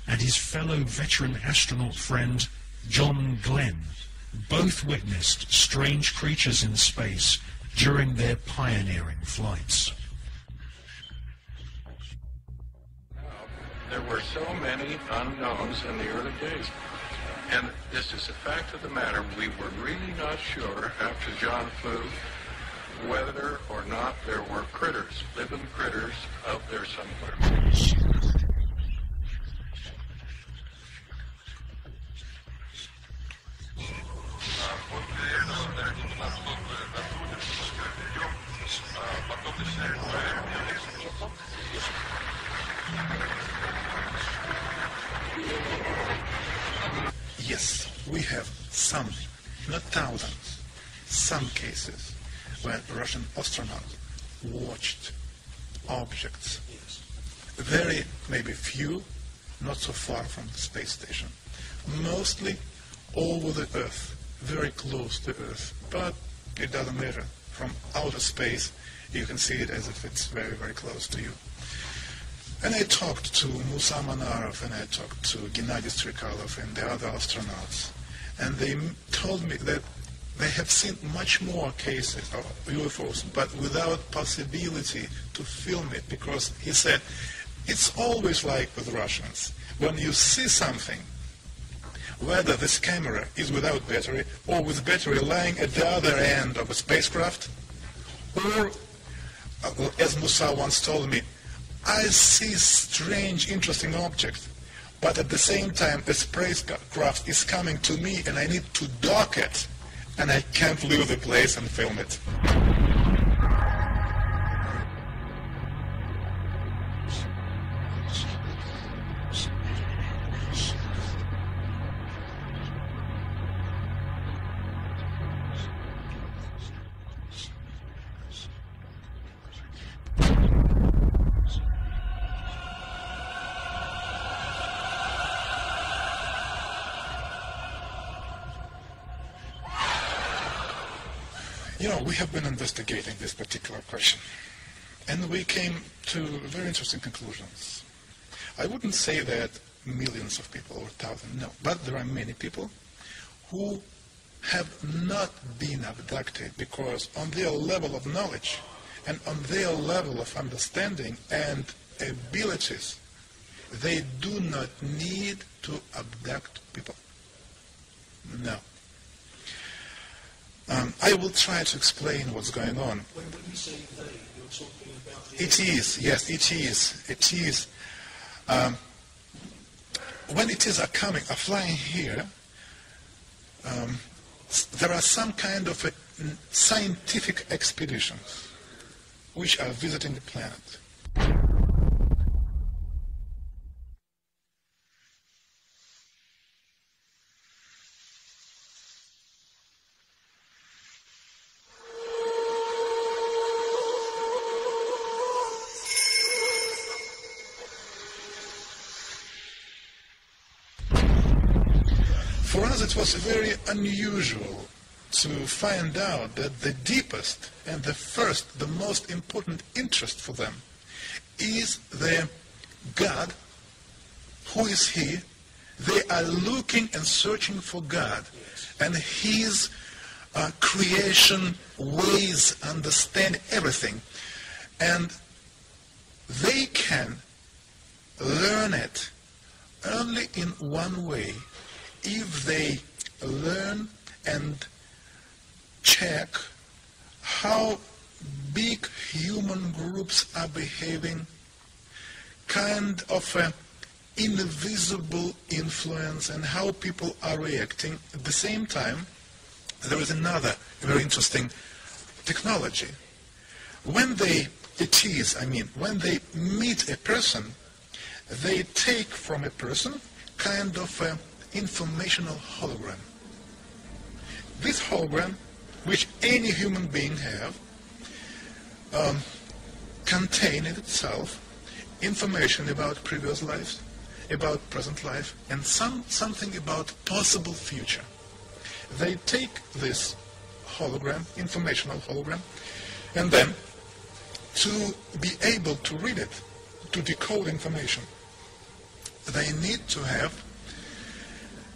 and his fellow veteran astronaut friend John Glenn both witnessed strange creatures in space during their pioneering flights. There were so many unknowns in the early days. And this is the fact of the matter. We were really not sure after John flew whether or not there were critters, living critters out there somewhere. Yes, we have some, not thousands, some cases where Russian astronauts watched objects, very, maybe few, not so far from the space station, mostly over the Earth, very close to Earth, but it doesn't matter. From outer space, you can see it as if it's very, very close to you. And I talked to Musa Manarov and I talked to Gennady Strikalov and the other astronauts. And they told me that they have seen much more cases of UFOs, but without possibility to film it, because he said, it's always like with Russians. When you see something, whether this camera is without battery or with battery lying at the other end of a spacecraft, or, as Musa once told me, I see strange, interesting objects, but at the same time, a spacecraft is coming to me and I need to dock it, and I can't leave the place and film it. You know, we have been investigating this particular question, and we came to very interesting conclusions. I wouldn't say that millions of people or thousands, no, but there are many people who have not been abducted because on their level of knowledge and on their level of understanding and abilities, they do not need to abduct people. No. I will try to explain what's going on. When you say they, you're talking about the... It is, yes, it is. It is. When it is flying here, there are some kind of scientific expeditions which are visiting the planet. For us, it was very unusual to find out that the deepest and the first, the most important interest for them is the God. Who is He? They are looking and searching for God and His creation, ways, understand everything. And they can learn it only in one way, if they learn and check how big human groups are behaving, kind of an invisible influence, and how people are reacting. At the same time, there is another very interesting technology. When they meet a person, they take from a person kind of an informational hologram. This hologram which any human being have, contain in itself information about previous lives, about present life, and something about possible future. They take this hologram, informational hologram, and then to be able to read it, to decode information, they need to have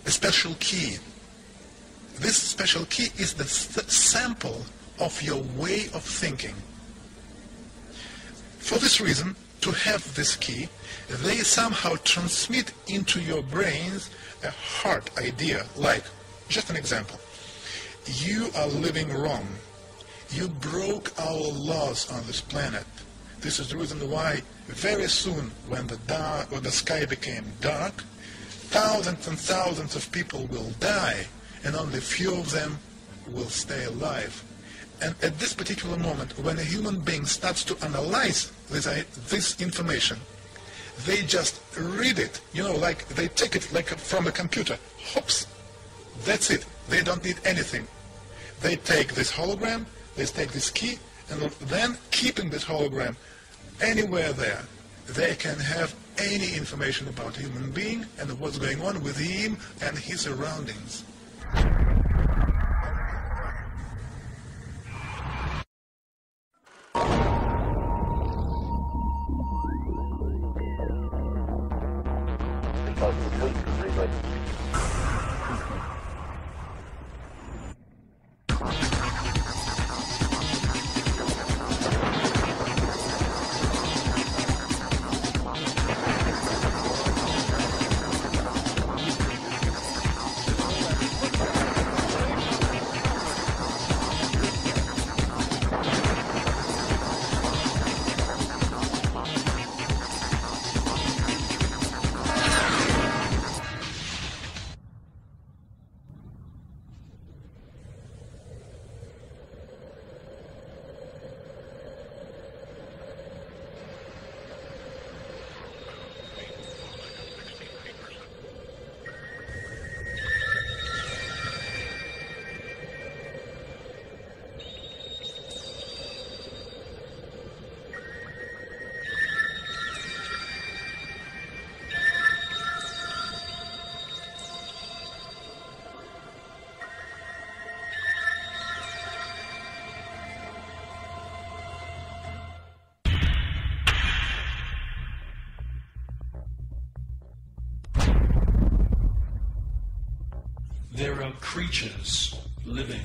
a special key. This special key is the sample of your way of thinking. For this reason, to have this key, they somehow transmit into your brains a hard idea, like, just an example, you are living wrong. You broke our laws on this planet. This is the reason why very soon, when the sky became dark, thousands and thousands of people will die, and only few of them will stay alive. And at this particular moment, when a human being starts to analyze this information, they just read it, like they take it like from a computer. Hoops, that's it. They don't need anything. They take this hologram, they take this key, and then keeping this hologram anywhere there, they can have any information about a human being and what's going on with him and his surroundings. There are creatures living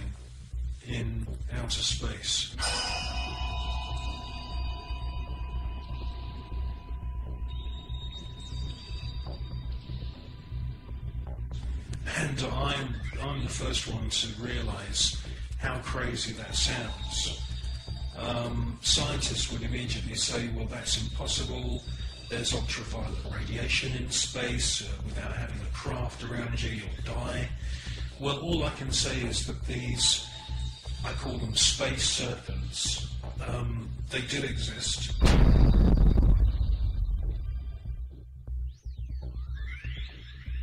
in outer space. And I'm the first one to realize how crazy that sounds. Scientists would immediately say, well, that's impossible. There's ultraviolet radiation in space. Without having a craft around you, you'll die. Well, all I can say is that these, I call them space serpents, they do exist.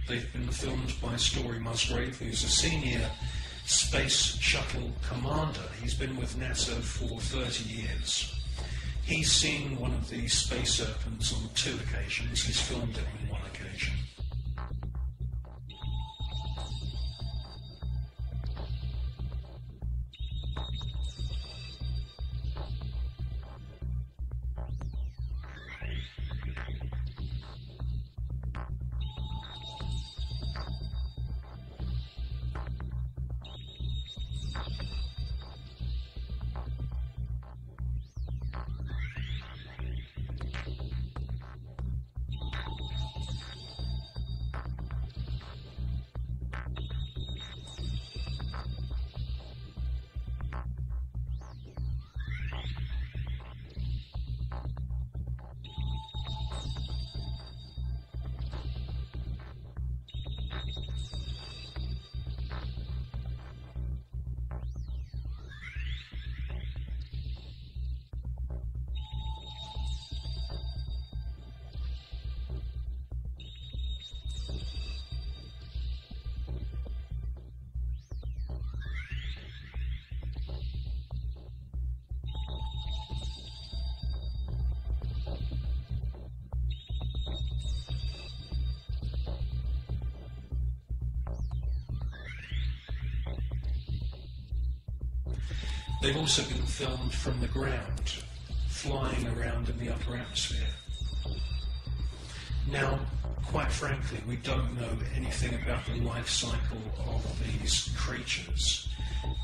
They've been filmed by Story Musgrave, who's a senior space shuttle commander. He's been with NASA for 30 years. He's seen one of these space serpents on 2 occasions. He's filmed it on 1 occasion. They've also been filmed from the ground, flying around in the upper atmosphere. Now, quite frankly, we don't know anything about the life cycle of these creatures,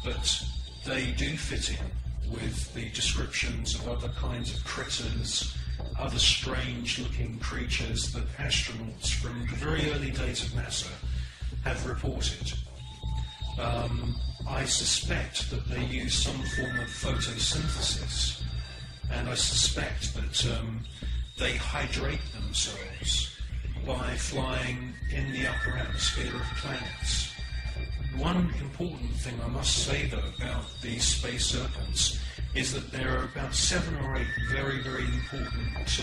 but they do fit in with the descriptions of other kinds of critters, other strange-looking creatures that astronauts from the very early days of NASA have reported. I suspect that they use some form of photosynthesis, and I suspect that they hydrate themselves by flying in the upper atmosphere of planets. One important thing I must say, though, about these space serpents is that there are about 7 or 8 very, very important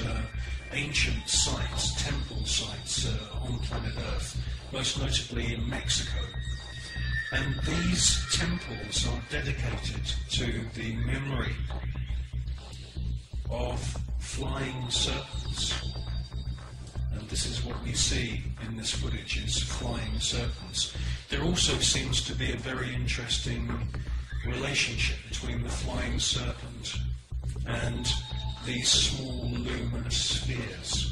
ancient sites, temple sites on planet Earth, most notably in Mexico. And these temples are dedicated to the memory of flying serpents. And this is what we see in this footage, is flying serpents. There also seems to be a very interesting relationship between the flying serpent and these small luminous spheres.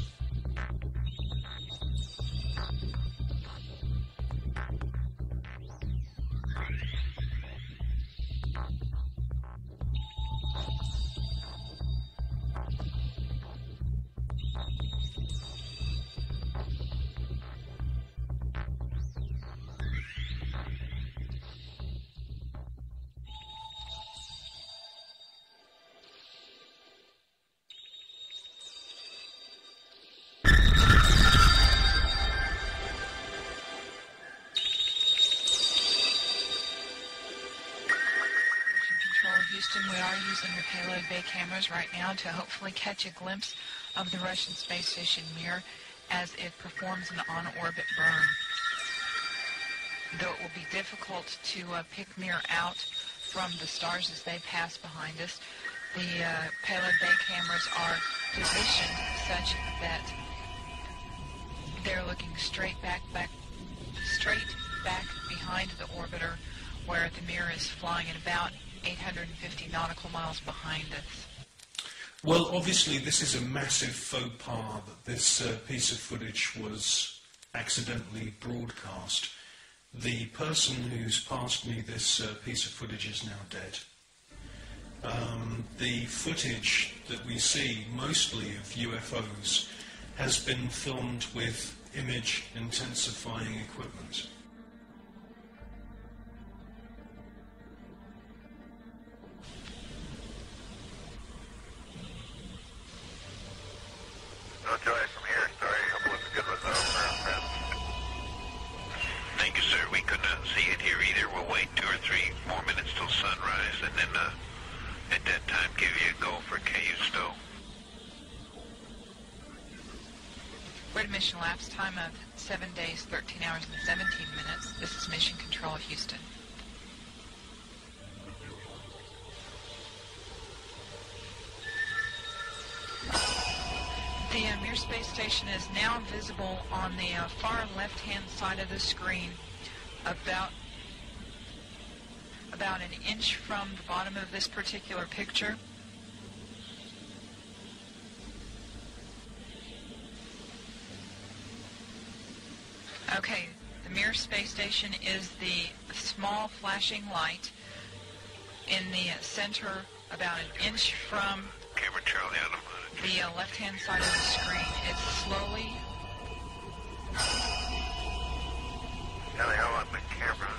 Houston, we are using the payload bay cameras right now to hopefully catch a glimpse of the Russian space station Mir as it performs an on-orbit burn. Though it will be difficult to pick Mir out from the stars as they pass behind us, the payload bay cameras are positioned such that they're looking straight back behind the orbiter, where the Mir is flying at about 850 nautical miles behind us. Well, obviously this is a massive faux pas that this piece of footage was accidentally broadcast. The person who's passed me this piece of footage is now dead. The footage that we see, mostly of UFOs, has been filmed with image intensifying equipment. No joy from here. Sorry, hope it was a good result. Thank you, sir. We could not see it here either. We'll wait 2 or 3 more minutes till sunrise, and then at that time give you a go for Cayusto. We're at a mission lapse time of 7 days, 13 hours, and 17 minutes. This is Mission Control, Houston. The Mir space station is now visible on the far left-hand side of the screen, about an inch from the bottom of this particular picture. Okay, the Mir space station is the small flashing light in the center, about an inch from Camera Charlie on the left-hand side of the screen. It's slowly... Charlie, how about the camera?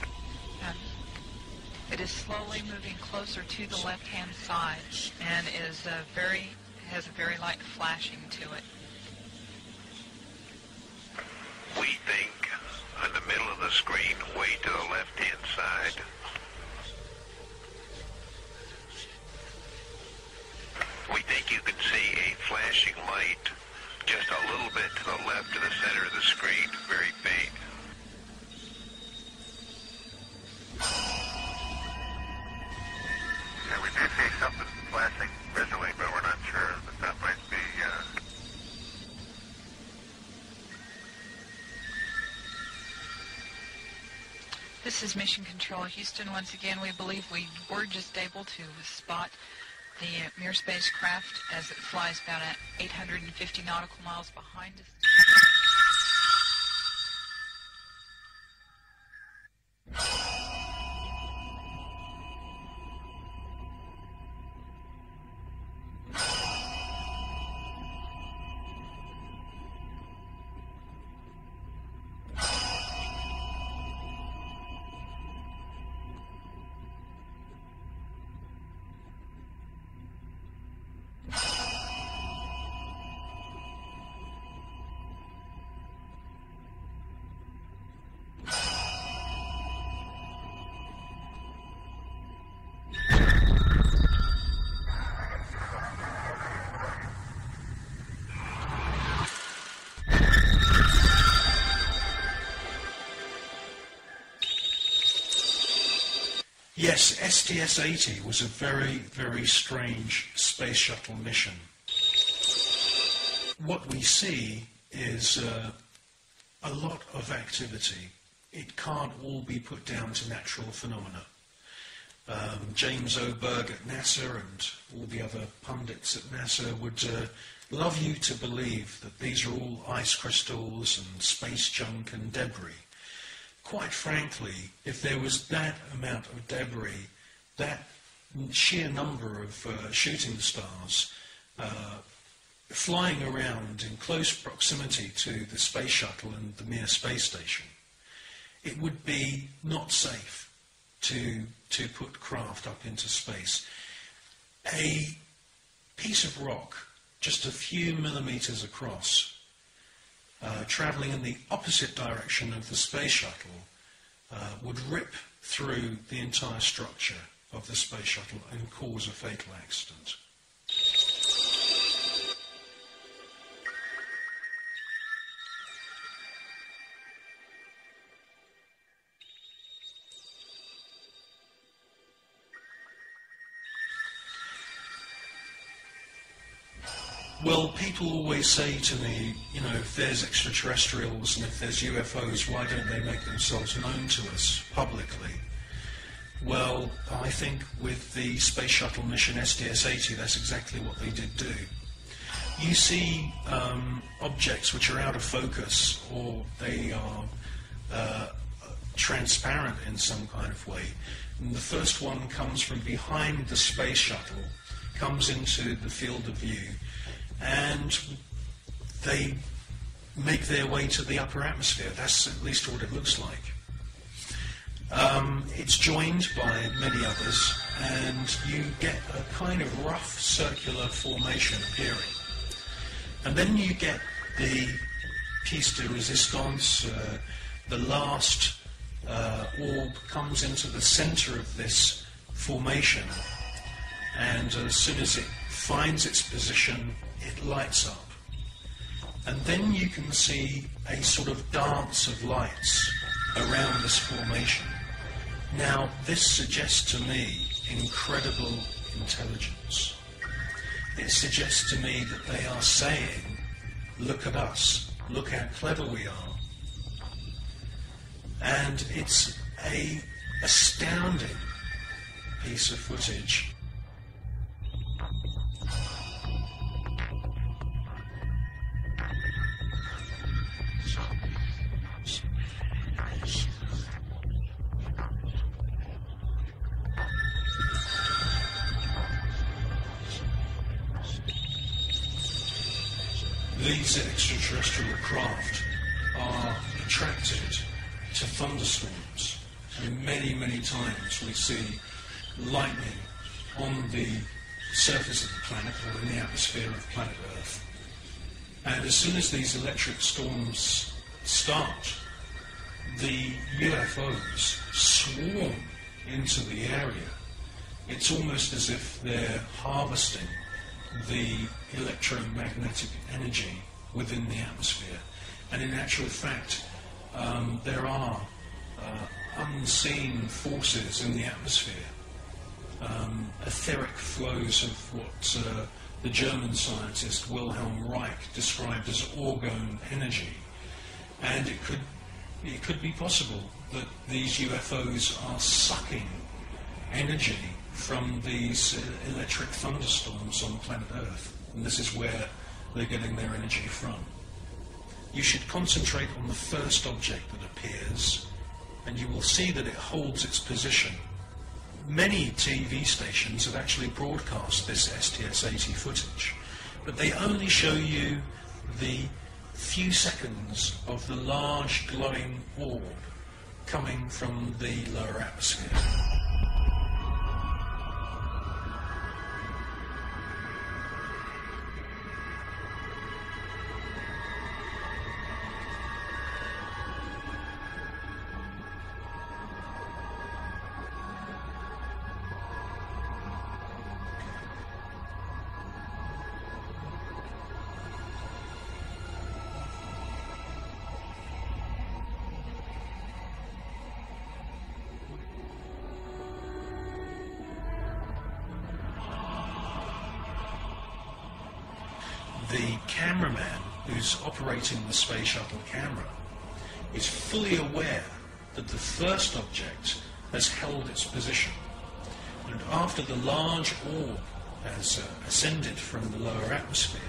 It is slowly moving closer to the left-hand side and is has a very light flashing to it. We think in the middle of the screen, way to the left-hand side. We think you can see a flashing light just a little bit to the left of the center of the screen, very faint. Yeah, we do see something flashing visually, but we're not sure that might be... This This is Mission Control Houston. Once again, we believe we were just able to spot the Mir spacecraft as it flies about 850 nautical miles behind us. Yes, STS-80 was a very, very strange space shuttle mission. What we see is a lot of activity. It can't all be put down to natural phenomena. James O. Berg at NASA and all the other pundits at NASA would love you to believe that these are all ice crystals and space junk and debris. Quite frankly, if there was that amount of debris, that sheer number of shooting stars flying around in close proximity to the space shuttle and the Mir space station, it would be not safe to put craft up into space. A piece of rock just a few millimeters across, travelling in the opposite direction of the space shuttle, would rip through the entire structure of the space shuttle and cause a fatal accident. Well, people always say to me, you know, if there's extraterrestrials and if there's UFOs, why don't they make themselves known to us publicly? Well, I think with the space shuttle mission STS-80, that's exactly what they did do. You see objects which are out of focus, or they are transparent in some kind of way. And the first one comes from behind the space shuttle, comes into the field of view, and they make their way to the upper atmosphere. That's at least what it looks like. It's joined by many others, and you get a kind of rough circular formation appearing. And then you get the piece de resistance, the last orb comes into the center of this formation, and as soon as it finds its position, it lights up. And then you can see a sort of dance of lights around this formation. Now, this suggests to me incredible intelligence. It suggests to me that they are saying, look at us, look how clever we are. And it's an astounding piece of footage. These extraterrestrial craft are attracted to thunderstorms, and many, many times we see lightning on the surface of the planet or in the atmosphere of planet Earth. And as soon as these electric storms start, the UFOs swarm into the area. It's almost as if they're harvesting the electromagnetic energy within the atmosphere. And in actual fact, there are unseen forces in the atmosphere, etheric flows of what the German scientist Wilhelm Reich described as orgone energy. And it could be possible that these UFOs are sucking energy from these electric thunderstorms on planet Earth, and this is where they're getting their energy from. You should concentrate on the first object that appears, and you will see that it holds its position. Many TV stations have actually broadcast this STS-80 footage, but they only show you the few seconds of the large glowing orb coming from the lower atmosphere. The cameraman who's operating the space shuttle camera is fully aware that the first object has held its position, and after the large orb has ascended from the lower atmosphere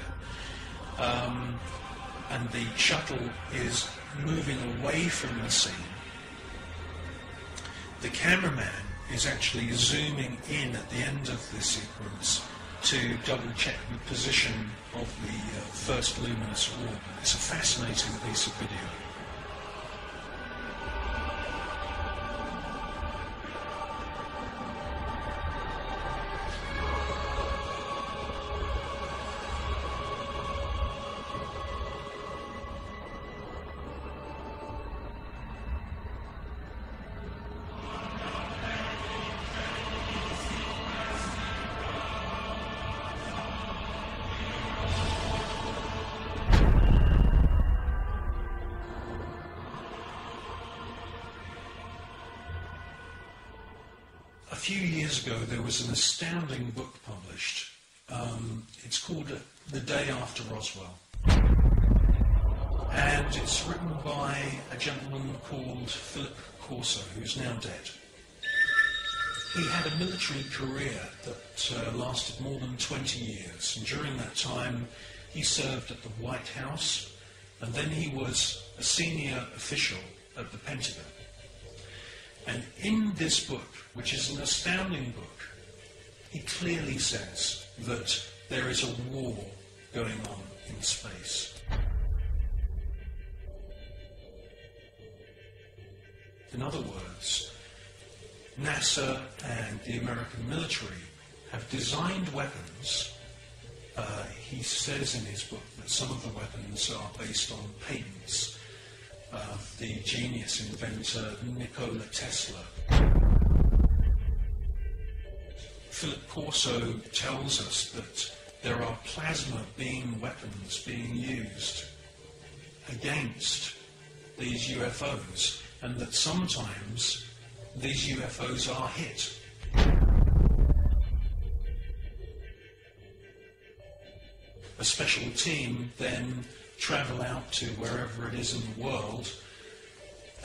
and the shuttle is moving away from the scene, the cameraman is actually zooming in at the end of the sequence to double check the position of the first luminous orb. It's a fascinating piece of video. A few years ago, there was an astounding book published. It's called The Day After Roswell. And it's written by a gentleman called Philip Corso, who's now dead. He had a military career that lasted more than 20 years. And during that time, he served at the White House, and then he was a senior official at the Pentagon. And in this book, which is an astounding book, he clearly says that there is a war going on in space. In other words, NASA and the American military have designed weapons. He says in his book that some of the weapons are based on patents of the genius inventor Nikola Tesla. Philip Corso tells us that there are plasma beam weapons being used against these UFOs, and that sometimes these UFOs are hit. A special team then travel out to wherever it is in the world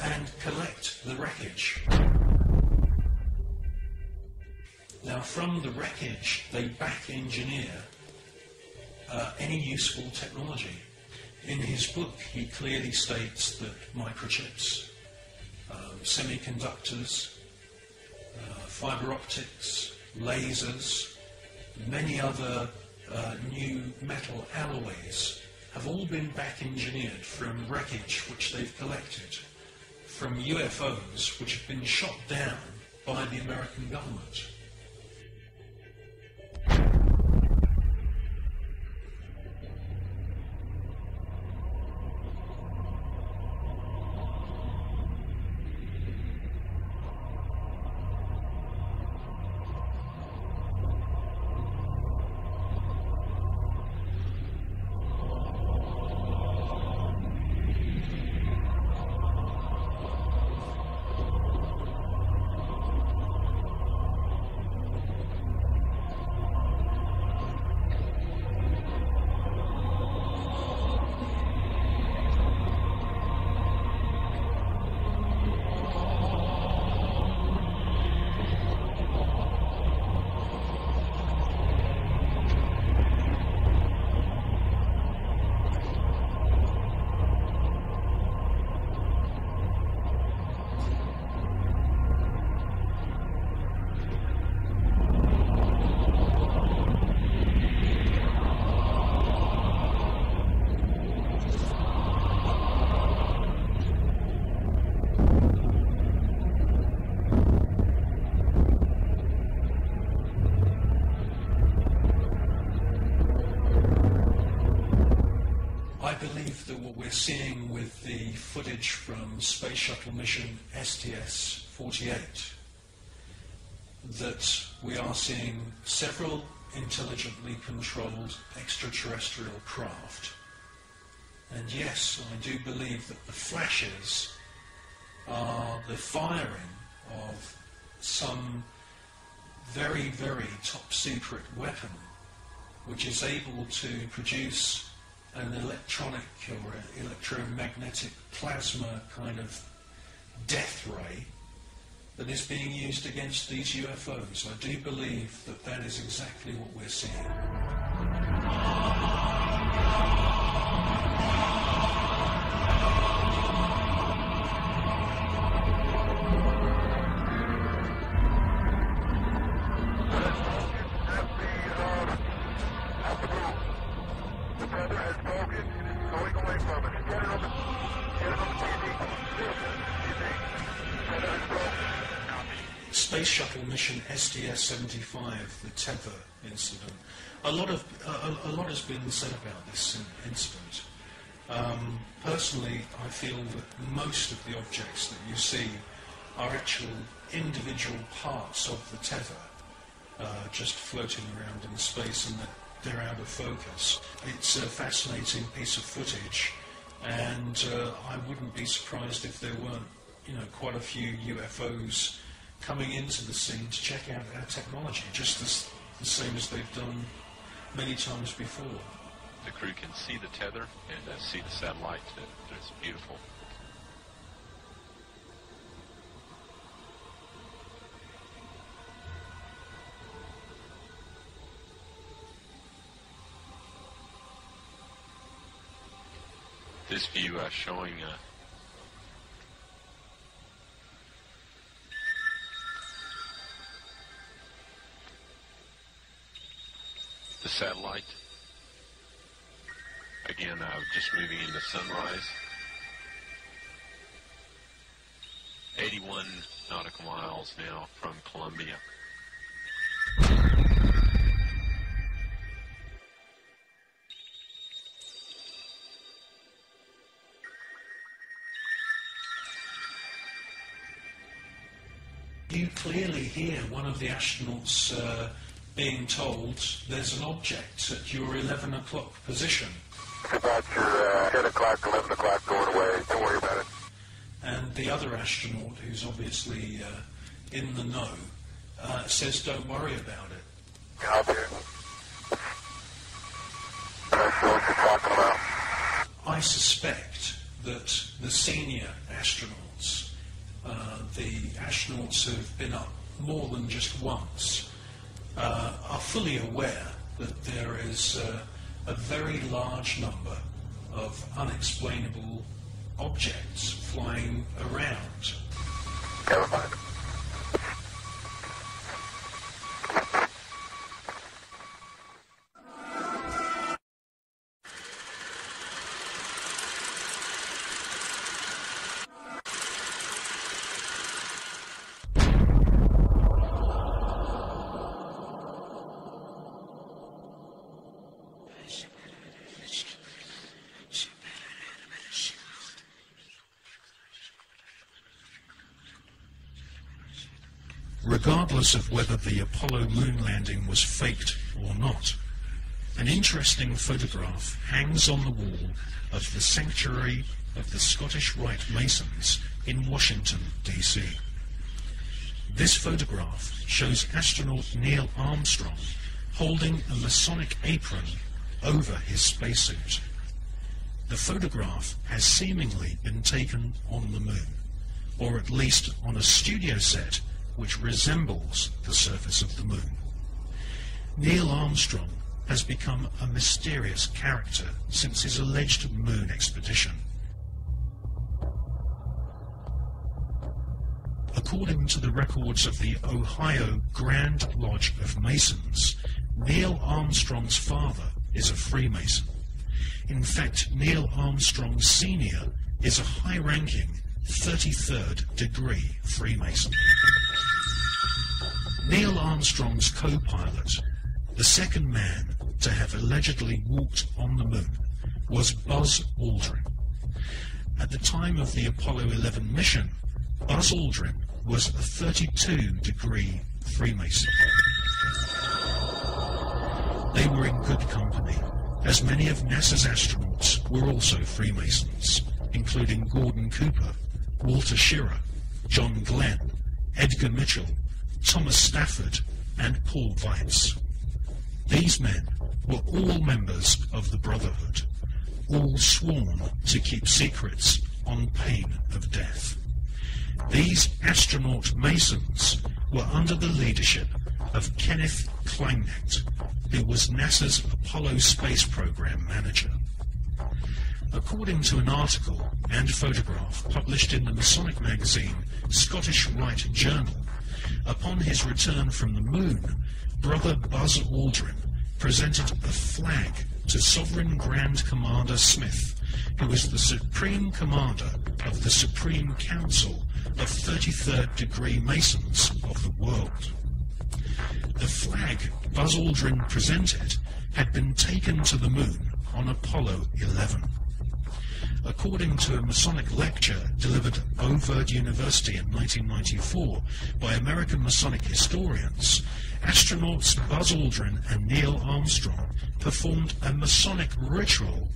and collect the wreckage. Now, from the wreckage, they back engineer any useful technology. In his book, he clearly states that microchips, semiconductors, fiber optics, lasers, many other new metal alloys have all been back engineered from wreckage which they've collected from UFOs which have been shot down by the American government. what we're seeing with the footage from Space Shuttle mission STS-48, that we are seeing several intelligently controlled extraterrestrial craft. And yes, I do believe that the flashes are the firing of some very, very top secret weapon which is able to produce an electronic or electromagnetic plasma kind of death ray that is being used against these UFOs. I do believe that that is exactly what we're seeing. Space Shuttle mission STS-75, the tether incident. A lot has been said about this incident. Personally, I feel that most of the objects that you see are actual individual parts of the tether, just floating around in space, and that they're out of focus. It's a fascinating piece of footage, and I wouldn't be surprised if there weren't, quite a few UFOs coming into the scene to check out our technology, just the same as they've done many times before. The crew can see the tether and see the satellite. It's beautiful. This view showing the satellite. Again, just moving into sunrise. 81 nautical miles now from Columbia. You clearly hear one of the astronauts being told there's an object at your 11 o'clock position. It's about your 10 o'clock, 11 o'clock going away. Don't worry about it. And the other astronaut, who's obviously in the know, says don't worry about it. Copy it. That's what you're talking about. I suspect that the senior astronauts, the astronauts who've been up more than just once, are fully aware that there is a very large number of unexplainable objects flying around. Never mind. Regardless of whether the Apollo moon landing was faked or not, an interesting photograph hangs on the wall of the Sanctuary of the Scottish Rite Masons in Washington, D.C. This photograph shows astronaut Neil Armstrong holding a Masonic apron over his spacesuit. The photograph has seemingly been taken on the moon, or at least on a studio set which resembles the surface of the moon. Neil Armstrong has become a mysterious character since his alleged moon expedition. According to the records of the Ohio Grand Lodge of Masons, Neil Armstrong's father is a Freemason. In fact, Neil Armstrong Sr. is a high-ranking 33rd degree Freemason. Neil Armstrong's co-pilot, the second man to have allegedly walked on the moon, was Buzz Aldrin, At the time of the Apollo 11 mission, Buzz Aldrin was a 32-degree Freemason. They were in good company, as many of NASA's astronauts were also Freemasons, including Gordon Cooper, Walter Schirra, John Glenn, Edgar Mitchell, Thomas Stafford, and Paul Weitz. These men were all members of the Brotherhood, all sworn to keep secrets on pain of death. These astronaut Masons were under the leadership of Kenneth Kleinect, who was NASA's Apollo space program manager. According to an article and photograph published in the Masonic magazine Scottish Rite Journal, upon his return from the moon, Brother Buzz Aldrin presented a flag to Sovereign Grand Commander Smith, who was the Supreme Commander of the Supreme Council of 33rd Degree Masons of the world. The flag Buzz Aldrin presented had been taken to the moon on Apollo 11. According to a Masonic lecture delivered at Overd University in 1994 by American Masonic historians, astronauts Buzz Aldrin and Neil Armstrong performed a Masonic ritual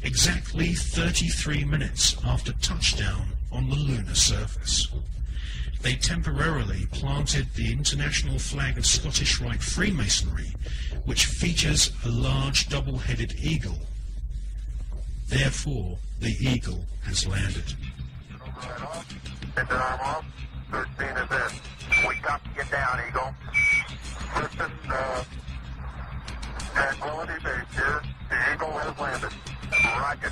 exactly 33 minutes after touchdown on the lunar surface. They temporarily planted the international flag of Scottish Rite Freemasonry, which features a large double-headed eagle. Therefore, the eagle has landed. Engine arm off. 13 is in. We got to get down, Eagle. Listen, Tranquility Base here. The Eagle has landed. Roger,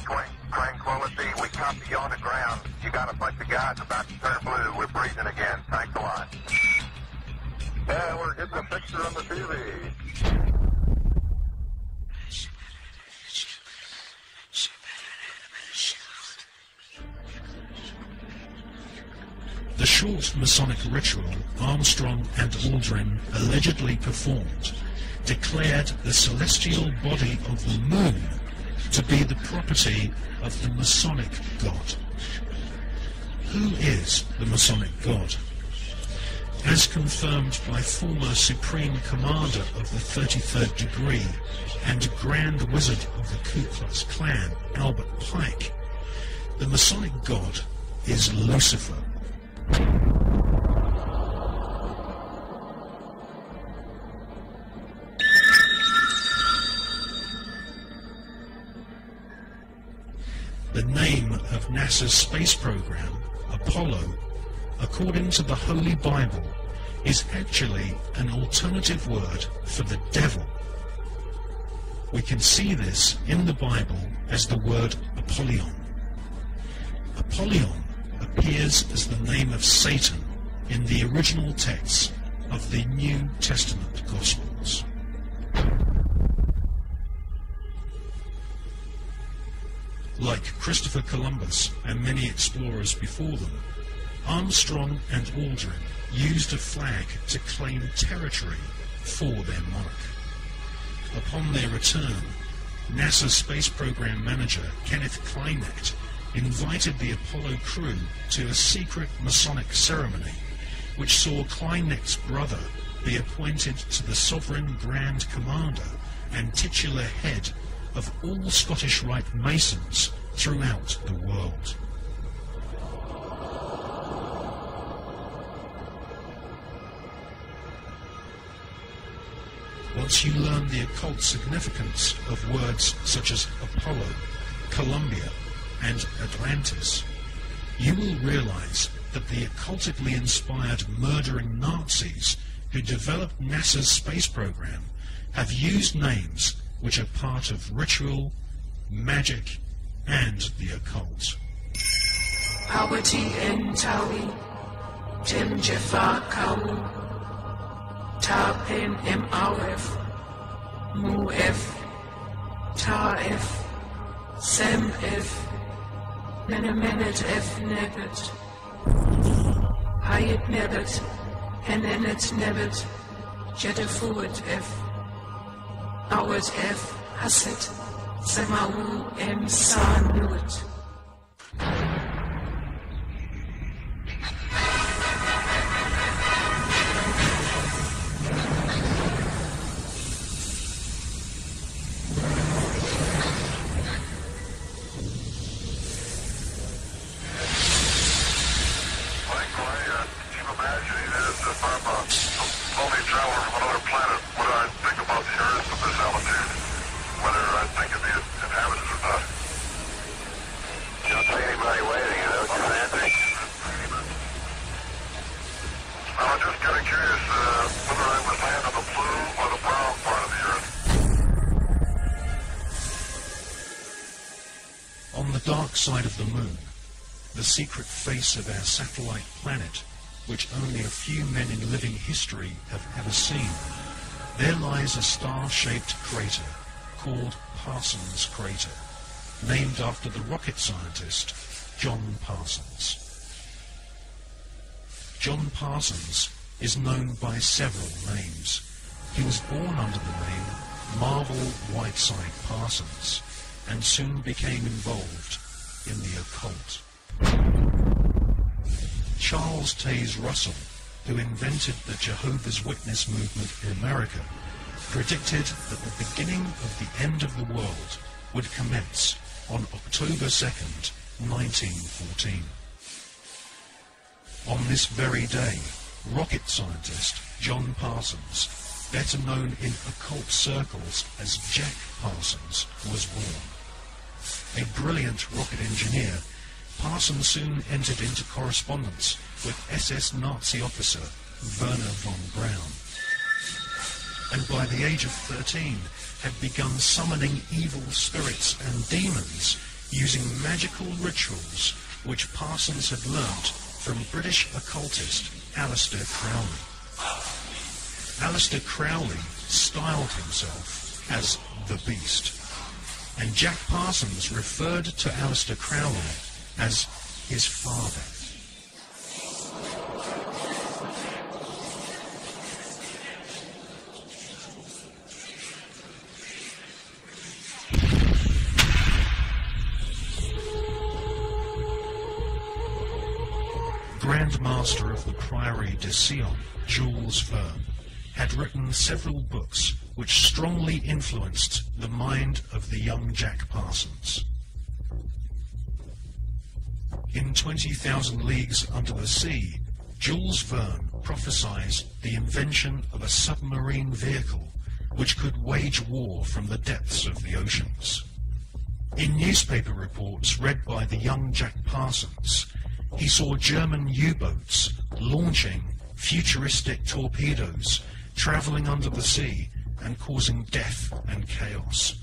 Tranquility. We copy you on the ground. You got a bunch of guys about to turn blue. We're breathing again. Thanks a lot. Yeah, we're getting a picture on the TV. The short Masonic ritual Armstrong and Aldrin allegedly performed declared the celestial body of the moon to be the property of the Masonic God. Who is the Masonic God? As confirmed by former Supreme Commander of the 33rd Degree and Grand Wizard of the Ku Klux Klan, Albert Pike, the Masonic God is Lucifer. The name of NASA's space program, Apollo, according to the Holy Bible, is actually an alternative word for the devil. We can see this in the Bible as the word Apollyon. Apollyon appears as the name of Satan in the original texts of the New Testament Gospels. Like Christopher Columbus and many explorers before them, Armstrong and Aldrin used a flag to claim territory for their monarch. Upon their return, NASA Space Program Manager Kenneth Kleinect invited the Apollo crew to a secret Masonic ceremony, which saw Kleinect's brother be appointed to the Sovereign Grand Commander and titular head of all Scottish Rite Masons throughout the world. Once you learn the occult significance of words such as Apollo, Columbia, and Atlantis, you will realize that the occultically inspired murdering Nazis who developed NASA's space program have used names which are part of ritual, magic, and the occult. Awati en Tawi, Tim Jafar Kau, Ta Pen M Awef, Mu F, Ta F, Sem F, Menemenet F Nebet, Hayat Nebet, Henenet Nebet, Jedefuet F, Awet F, Haset, Semawu M Sanuet. the dark side of the moon, the secret face of our satellite planet, which only a few men in living history have ever seen, there lies a star-shaped crater called Parsons Crater, named after the rocket scientist John Parsons. John Parsons is known by several names. He was born under the name Marvel Whiteside Parsons and soon became involved in the occult. Charles Taze Russell, who invented the Jehovah's Witness movement in America, predicted that the beginning of the end of the world would commence on October 2nd, 1914. On this very day, rocket scientist John Parsons, better known in occult circles as Jack Parsons, was born. A brilliant rocket engineer, Parsons soon entered into correspondence with SS Nazi officer Werner von Braun, and by the age of 13 had begun summoning evil spirits and demons using magical rituals which Parsons had learnt from British occultist Aleister Crowley. Aleister Crowley styled himself as the Beast, and Jack Parsons referred to Aleister Crowley as his father. Grand Master of the Priory de Sion, Jules Verne, had written several books which strongly influenced the mind of the young Jack Parsons. In 20,000 Leagues Under the Sea, Jules Verne prophesied the invention of a submarine vehicle which could wage war from the depths of the oceans. In newspaper reports read by the young Jack Parsons, he saw German U-boats launching futuristic torpedoes, travelling under the sea and causing death and chaos.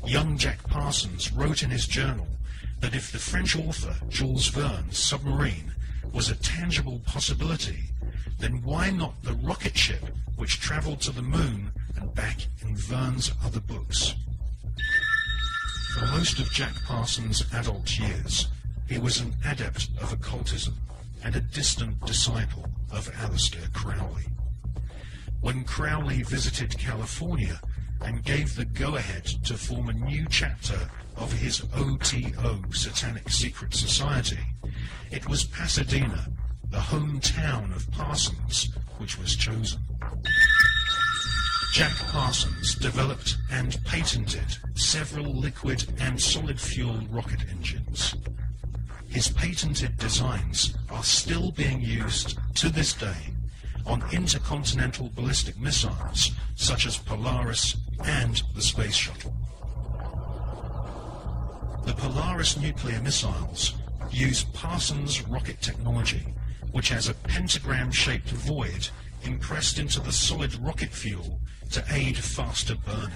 Young Jack Parsons wrote in his journal that if the French author Jules Verne's submarine was a tangible possibility, then why not the rocket ship which travelled to the moon and back in Verne's other books? For most of Jack Parsons' adult years, he was an adept of occultism and a distant disciple of Aleister Crowley. When Crowley visited California and gave the go-ahead to form a new chapter of his OTO Satanic Secret Society, it was Pasadena, the hometown of Parsons, which was chosen. Jack Parsons developed and patented several liquid and solid fuel rocket engines. His patented designs are still being used to this day on intercontinental ballistic missiles such as Polaris and the Space Shuttle. The Polaris nuclear missiles use Parsons rocket technology, which has a pentagram-shaped void impressed into the solid rocket fuel to aid faster burning.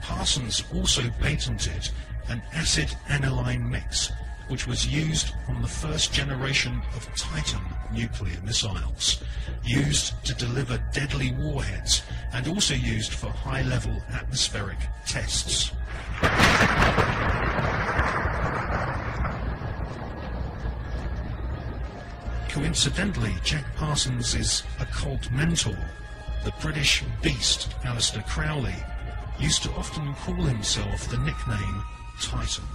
Parsons also patented an acid aniline mix, which was used on the first generation of Titan nuclear missiles, used to deliver deadly warheads and also used for high-level atmospheric tests. Coincidentally, Jack Parsons' occult mentor, the British beast Aleister Crowley, used to often call himself the nickname Titan.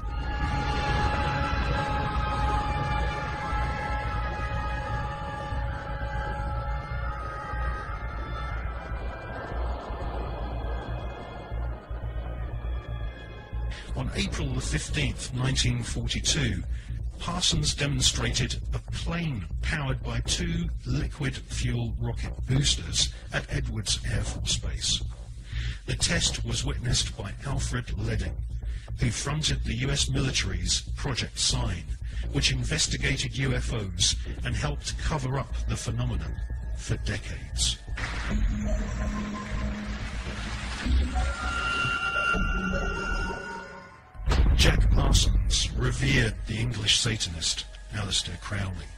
On April the 15th, 1942, Parsons demonstrated a plane powered by two liquid fuel rocket boosters at Edwards Air Force Base. The test was witnessed by Alfred Ledding, who fronted the US military's Project Sign, which investigated UFOs and helped cover up the phenomenon for decades. Jack Parsons revered the English Satanist Aleister Crowley,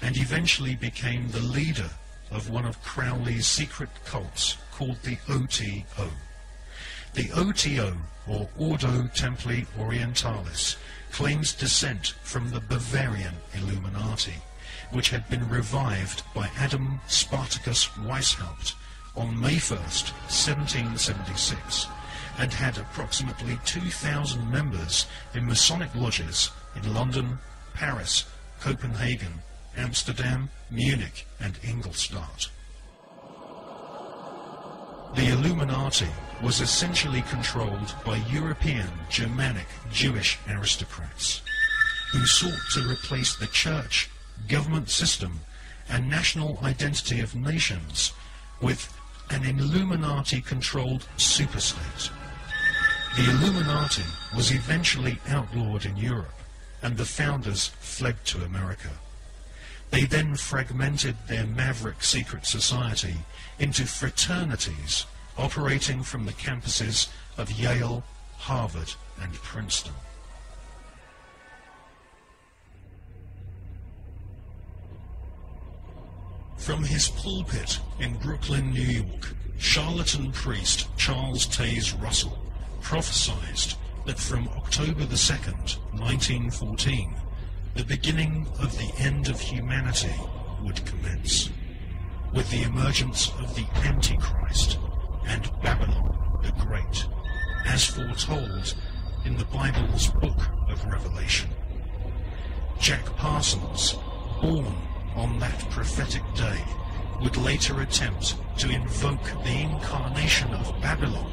and eventually became the leader of one of Crowley's secret cults called the OTO. The OTO, or Ordo Templi Orientalis, claims descent from the Bavarian Illuminati, which had been revived by Adam Spartacus Weishaupt on May 1st, 1776, and had approximately 2,000 members in Masonic lodges in London, Paris, Copenhagen, Amsterdam, Munich, and Ingolstadt. The Illuminati was essentially controlled by European, Germanic, Jewish aristocrats who sought to replace the church, government system, and national identity of nations with an Illuminati-controlled superstate. The Illuminati was eventually outlawed in Europe, and the founders fled to America. They then fragmented their maverick secret society into fraternities operating from the campuses of Yale, Harvard, and Princeton. From his pulpit in Brooklyn, New York, charlatan priest Charles Taze Russell prophesied that from October the 2nd, 1914, the beginning of the end of humanity would commence, with the emergence of the Antichrist and Babylon the Great, as foretold in the Bible's book of Revelation. Jack Parsons, born on that prophetic day, would later attempt to invoke the incarnation of Babylon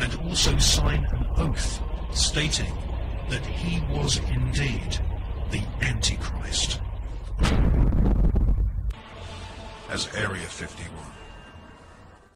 and also sign an oath stating that he was indeed the Antichrist. As Area 51,